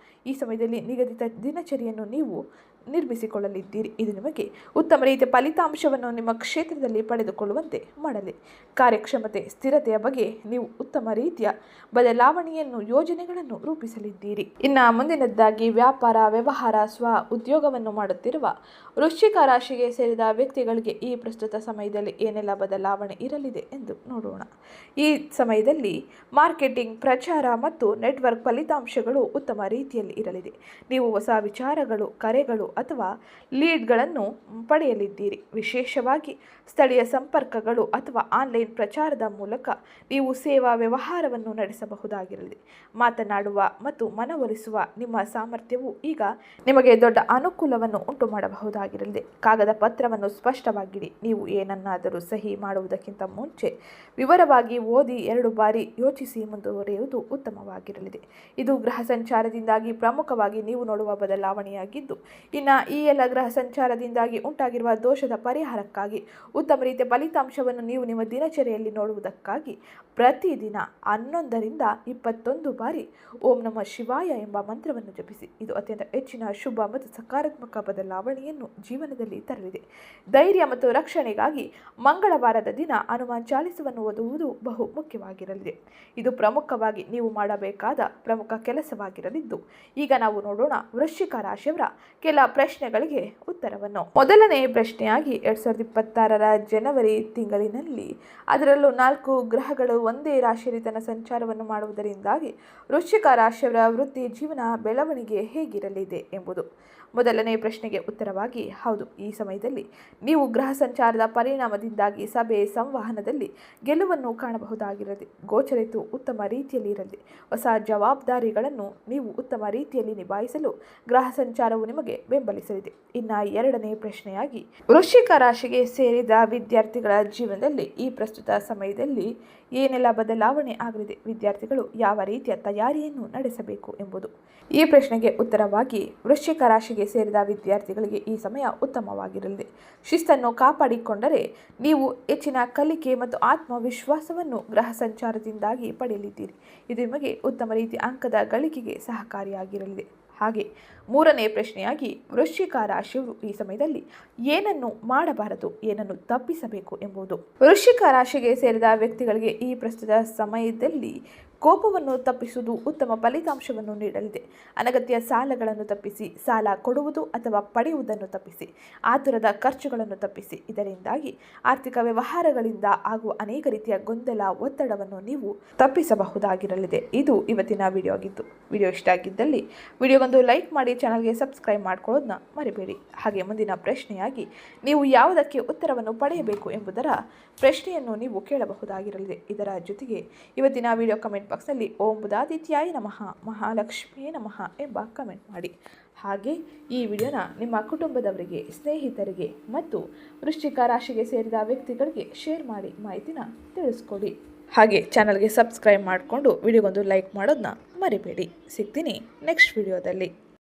Speaker 1: ಈ ಸಮಯದಲ್ಲಿ ನಿಗದಿತ ದಿನಚರಿಯನ್ನು ನೀವು ನಿರ್ಮಿಸಿಕೊಳ್ಳಲಿದ್ದೀರಿ. ಇದು ನಿಮಗೆ ಉತ್ತಮ ರೀತಿಯ ಫಲಿತಾಂಶವನ್ನು ನಿಮ್ಮ ಕ್ಷೇತ್ರದಲ್ಲಿ ಪಡೆದುಕೊಳ್ಳುವಂತೆ ಮಾಡಲಿ. ಕಾರ್ಯಕ್ಷಮತೆ, ಸ್ಥಿರತೆಯ ಬಗ್ಗೆ ನೀವು ಉತ್ತಮ ರೀತಿಯ ಬದಲಾವಣೆಯನ್ನು, ಯೋಜನೆಗಳನ್ನು ರೂಪಿಸಲಿದ್ದೀರಿ. ಇನ್ನು ಮುಂದಿನದ್ದಾಗಿ ವ್ಯಾಪಾರ, ವ್ಯವಹಾರ, ಸ್ವ ಉದ್ಯೋಗವನ್ನು ಮಾಡುತ್ತಿರುವ ವೃಶ್ಚಿಕ ರಾಶಿಗೆ ಸೇರಿದ ವ್ಯಕ್ತಿಗಳಿಗೆ ಈ ಪ್ರಸ್ತುತ ಸಮಯದಲ್ಲಿ ಏನೆಲ್ಲ ಬದಲಾವಣೆ ಇರಲಿದೆ ಎಂದು ನೋಡೋಣ. ಈ ಸಮಯದಲ್ಲಿ ಮಾರ್ಕೆಟಿಂಗ್, ಪ್ರಚಾರ ಮತ್ತು ನೆಟ್ವರ್ಕ್ ಫಲಿತಾಂಶಗಳು ಉತ್ತಮ ರೀತಿಯಲ್ಲಿ ಇರಲಿದೆ. ನೀವು ಹೊಸ ವಿಚಾರಗಳು, ಕರೆಗಳು ಅಥವಾ ಲೀಡ್ಗಳನ್ನು ಪಡೆಯಲಿದ್ದೀರಿ. ವಿಶೇಷವಾಗಿ ಸ್ಥಳೀಯ ಸಂಪರ್ಕಗಳು ಅಥವಾ ಆನ್ಲೈನ್ ಪ್ರಚಾರದ ಮೂಲಕ ನೀವು ಸೇವಾ ವ್ಯವಹಾರವನ್ನು ನಡೆಸಬಹುದಾಗಿರಲಿದೆ. ಮಾತನಾಡುವ ಮತ್ತು ಮನವೊಲಿಸುವ ನಿಮ್ಮ ಸಾಮರ್ಥ್ಯವು ಈಗ ನಿಮಗೆ ದೊಡ್ಡ ಅನುಕೂಲವನ್ನು ಉಂಟು ಮಾಡಬಹುದಾಗಿರಲಿದೆ. ಕಾಗದ ಪತ್ರವನ್ನು ಸ್ಪಷ್ಟವಾಗಿಡಿ. ನೀವು ಏನನ್ನಾದರೂ ಸಹಿ ಮಾಡುವುದಕ್ಕಿಂತ ಮುಂಚೆ ವಿವರವಾಗಿ ಓದಿ 2 ಬಾರಿ ಯೋಚಿಸಿ ಮುಂದುವರಿಯುವುದು ಉತ್ತಮವಾಗಿರಲಿದೆ. ಇದು ಗ್ರಹ ಸಂಚಾರದಿಂದಾಗಿ ಪ್ರಮುಖವಾಗಿ ನೀವು ನೋಡುವ ಬದಲಾವಣೆಯಾಗಿದ್ದು, ಇನ್ನು ಈ ಎಲ್ಲ ಗ್ರಹ ಸಂಚಾರದಿಂದಾಗಿ ಉಂಟಾಗಿರುವ ದೋಷದ ಪರಿಹಾರಕ್ಕಾಗಿ ಉತ್ತಮ ರೀತಿಯ ಫಲಿತಾಂಶವನ್ನು ನೀವು ನಿಮ್ಮ ದಿನಚರಿಯಲ್ಲಿ ನೋಡುವುದಕ್ಕಾಗಿ ಪ್ರತಿದಿನ 11 ರಿಂದ 21 ಬಾರಿ ಓಂ ನಮಃ ಶಿವಾಯ ಎಂಬ ಮಂತ್ರವನ್ನು ಜಪಿಸಿ. ಇದು ಅತ್ಯಂತ ಹೆಚ್ಚಿನ ಶುಭ ಮತ್ತು ಸಕಾರಾತ್ಮಕ ಬದಲಾವಣೆಯನ್ನು ಜೀವನದಲ್ಲಿ ತರಲಿದೆ. ಧೈರ್ಯ ಮತ್ತು ರಕ್ಷಣೆಗಾಗಿ ಮಂಗಳವಾರದ ದಿನ ಹನುಮಾನ್ ಚಾಲಿಸವನ್ನು ಓದುವುದು ಬಹು ಮುಖ್ಯವಾಗಿರಲಿದೆ. ಇದು ಪ್ರಮುಖವಾಗಿ ನೀವು ಮಾಡಬೇಕಾದ ಪ್ರಮುಖ ಕೆಲಸವಾಗಿರಲಿದ್ದು, ಈಗ ನಾವು ನೋಡೋಣ ವೃಶ್ಚಿಕ ರಾಶಿಯವರ ಕೆಲ ಪ್ರಶ್ನೆಗಳಿಗೆ ಉತ್ತರವನ್ನು. ಮೊದಲನೇ ಪ್ರಶ್ನೆಯಾಗಿ 2026ರ ಜನವರಿ ತಿಂಗಳಿನಲ್ಲಿ, ಅದರಲ್ಲೂ 4 ಗ್ರಹಗಳು ಒಂದೇ ರಾಶಿಯಲ್ಲಿ ತನ್ನ ಸಂಚಾರವನ್ನು ಮಾಡುವುದರಿಂದಾಗಿ ವೃಶ್ಚಿಕ ರಾಶಿಯವರ ವೃತ್ತಿ ಜೀವನ ಬೆಳವಣಿಗೆ ಹೇಗಿರಲಿದೆ ಎಂಬುದು. ಮೊದಲನೇ ಪ್ರಶ್ನೆಗೆ ಉತ್ತರವಾಗಿ ಹೌದು, ಈ ಸಮಯದಲ್ಲಿ ನೀವು ಗ್ರಹ ಸಂಚಾರದ ಪರಿಣಾಮದಿಂದಾಗಿ ಸಭೆ, ಸಂವಹನದಲ್ಲಿ ಗೆಲುವನ್ನು ಕಾಣಬಹುದಾಗಿರಲಿದೆ. ಗೋಚರಿತು ಉತ್ತಮ ರೀತಿಯಲ್ಲಿ ಇರಲಿದೆ. ಹೊಸ ಜವಾಬ್ದಾರಿಗಳನ್ನು ನೀವು ಉತ್ತಮ ರೀತಿಯಲ್ಲಿ ನಿಭಾಯಿಸಲು ಗ್ರಹ ಸಂಚಾರವು ನಿಮಗೆ ಬೆಂಬಲಿಸಲಿದೆ. ಇನ್ನು 2ನೇ ಪ್ರಶ್ನೆಯಾಗಿ ವೃಶ್ಚಿಕ ರಾಶಿಗೆ ಸೇರಿದ ವಿದ್ಯಾರ್ಥಿಗಳ ಜೀವನದಲ್ಲಿ ಈ ಪ್ರಸ್ತುತ ಸಮಯದಲ್ಲಿ ಏನೆಲ್ಲ ಬದಲಾವಣೆ ಆಗಲಿದೆ, ವಿದ್ಯಾರ್ಥಿಗಳು ಯಾವ ರೀತಿಯ ತಯಾರಿಯನ್ನು ನಡೆಸಬೇಕು ಎಂಬುದು. ಈ ಪ್ರಶ್ನೆಗೆ ಉತ್ತರವಾಗಿ ವೃಶ್ಚಿಕ ರಾಶಿಗೆ ಸೇರಿದ ವಿದ್ಯಾರ್ಥಿಗಳಿಗೆ ಈ ಸಮಯ ಉತ್ತಮವಾಗಿರಲಿದೆ. ಶಿಸ್ತನ್ನು ಕಾಪಾಡಿಕೊಂಡರೆ ನೀವು ಹೆಚ್ಚಿನ ಕಲಿಕೆ ಮತ್ತು ಆತ್ಮವಿಶ್ವಾಸವನ್ನು ಗ್ರಹ ಸಂಚಾರದಿಂದಾಗಿ ಪಡೆಯಲಿದ್ದೀರಿ. ಇದು ನಿಮಗೆ ಉತ್ತಮ ರೀತಿಯ ಅಂಕದ ಗಳಿಕೆಗೆ ಸಹಕಾರಿಯಾಗಿರಲಿದೆ. ಹಾಗೆ 3ನೇ ಪ್ರಶ್ನೆಯಾಗಿ ವೃಶ್ಚಿಕ ರಾಶಿಯವರು ಈ ಸಮಯದಲ್ಲಿ ಏನನ್ನು ಮಾಡಬಾರದು, ಏನನ್ನು ತಪ್ಪಿಸಬೇಕು ಎಂಬುದು. ವೃಶ್ಚಿಕ ರಾಶಿಗೆ ಸೇರಿದ ವ್ಯಕ್ತಿಗಳಿಗೆ ಈ ಪ್ರಸ್ತುತ ಸಮಯದಲ್ಲಿ ಕೋಪವನ್ನು ತಪ್ಪಿಸುವುದು ಉತ್ತಮ ಫಲಿತಾಂಶವನ್ನು ನೀಡಲಿದೆ. ಅನಗತ್ಯ ಸಾಲಗಳನ್ನು ತಪ್ಪಿಸಿ, ಸಾಲ ಕೊಡುವುದು ಅಥವಾ ಪಡೆಯುವುದನ್ನು ತಪ್ಪಿಸಿ, ಆತುರದ ಖರ್ಚುಗಳನ್ನು ತಪ್ಪಿಸಿ. ಇದರಿಂದಾಗಿ ಆರ್ಥಿಕ ವ್ಯವಹಾರಗಳಿಂದ ಆಗುವ ಅನೇಕ ರೀತಿಯ ಗೊಂದಲ, ಒತ್ತಡವನ್ನು ನೀವು ತಪ್ಪಿಸಬಹುದಾಗಿರಲಿದೆ. ಇದು ಇವತ್ತಿನ ವಿಡಿಯೋ ಆಗಿತ್ತು. ವಿಡಿಯೋ ಇಷ್ಟ ಆಗಿದ್ದಲ್ಲಿ ವಿಡಿಯೋಗೊಂದು ಲೈಕ್ ಮಾಡಿ, ಚಾನಲ್ಗೆ ಸಬ್ಸ್ಕ್ರೈಬ್ ಮಾಡ್ಕೊಳ್ಳೋದನ್ನ ಮರಿಬೇಡಿ. ಹಾಗೆ ಮುಂದಿನ ಪ್ರಶ್ನೆಯಾಗಿ ನೀವು ಯಾವುದಕ್ಕೆ ಉತ್ತರವನ್ನು ಪಡೆಯಬೇಕು ಎಂಬುದರ ಪ್ರಶ್ನೆಯನ್ನು ನೀವು ಕೇಳಬಹುದಾಗಿರಲಿದೆ. ಇದರ ಜೊತೆಗೆ ಇವತ್ತಿನ ವಿಡಿಯೋ ಕಮೆಂಟ್ ಬಾಕ್ಸ್ನಲ್ಲಿ ಓಂ ಬುಧಾದಿತ್ಯಾಯ ನಮಃ, ಮಹಾಲಕ್ಷ್ಮಿಯೇ ನಮಃ ಎಂಬ ಕಮೆಂಟ್ ಮಾಡಿ. ಹಾಗೆ ಈ ವಿಡಿಯೋನ ನಿಮ್ಮ ಕುಟುಂಬದವರಿಗೆ, ಸ್ನೇಹಿತರಿಗೆ ಮತ್ತು ವೃಶ್ಚಿಕ ರಾಶಿಗೆ ಸೇರಿದ ವ್ಯಕ್ತಿಗಳಿಗೆ ಶೇರ್ ಮಾಡಿ ಮಾಹಿತಿನ ತಿಳಿಸ್ಕೊಡಿ. ಹಾಗೆ ಚಾನಲ್ಗೆ ಸಬ್ಸ್ಕ್ರೈಬ್ ಮಾಡಿಕೊಂಡು ವಿಡಿಯೋಗೊಂದು ಲೈಕ್ ಮಾಡೋದನ್ನ ಮರಿಬೇಡಿ. ಸಿಗ್ತೀನಿ ನೆಕ್ಸ್ಟ್ ವಿಡಿಯೋದಲ್ಲಿ.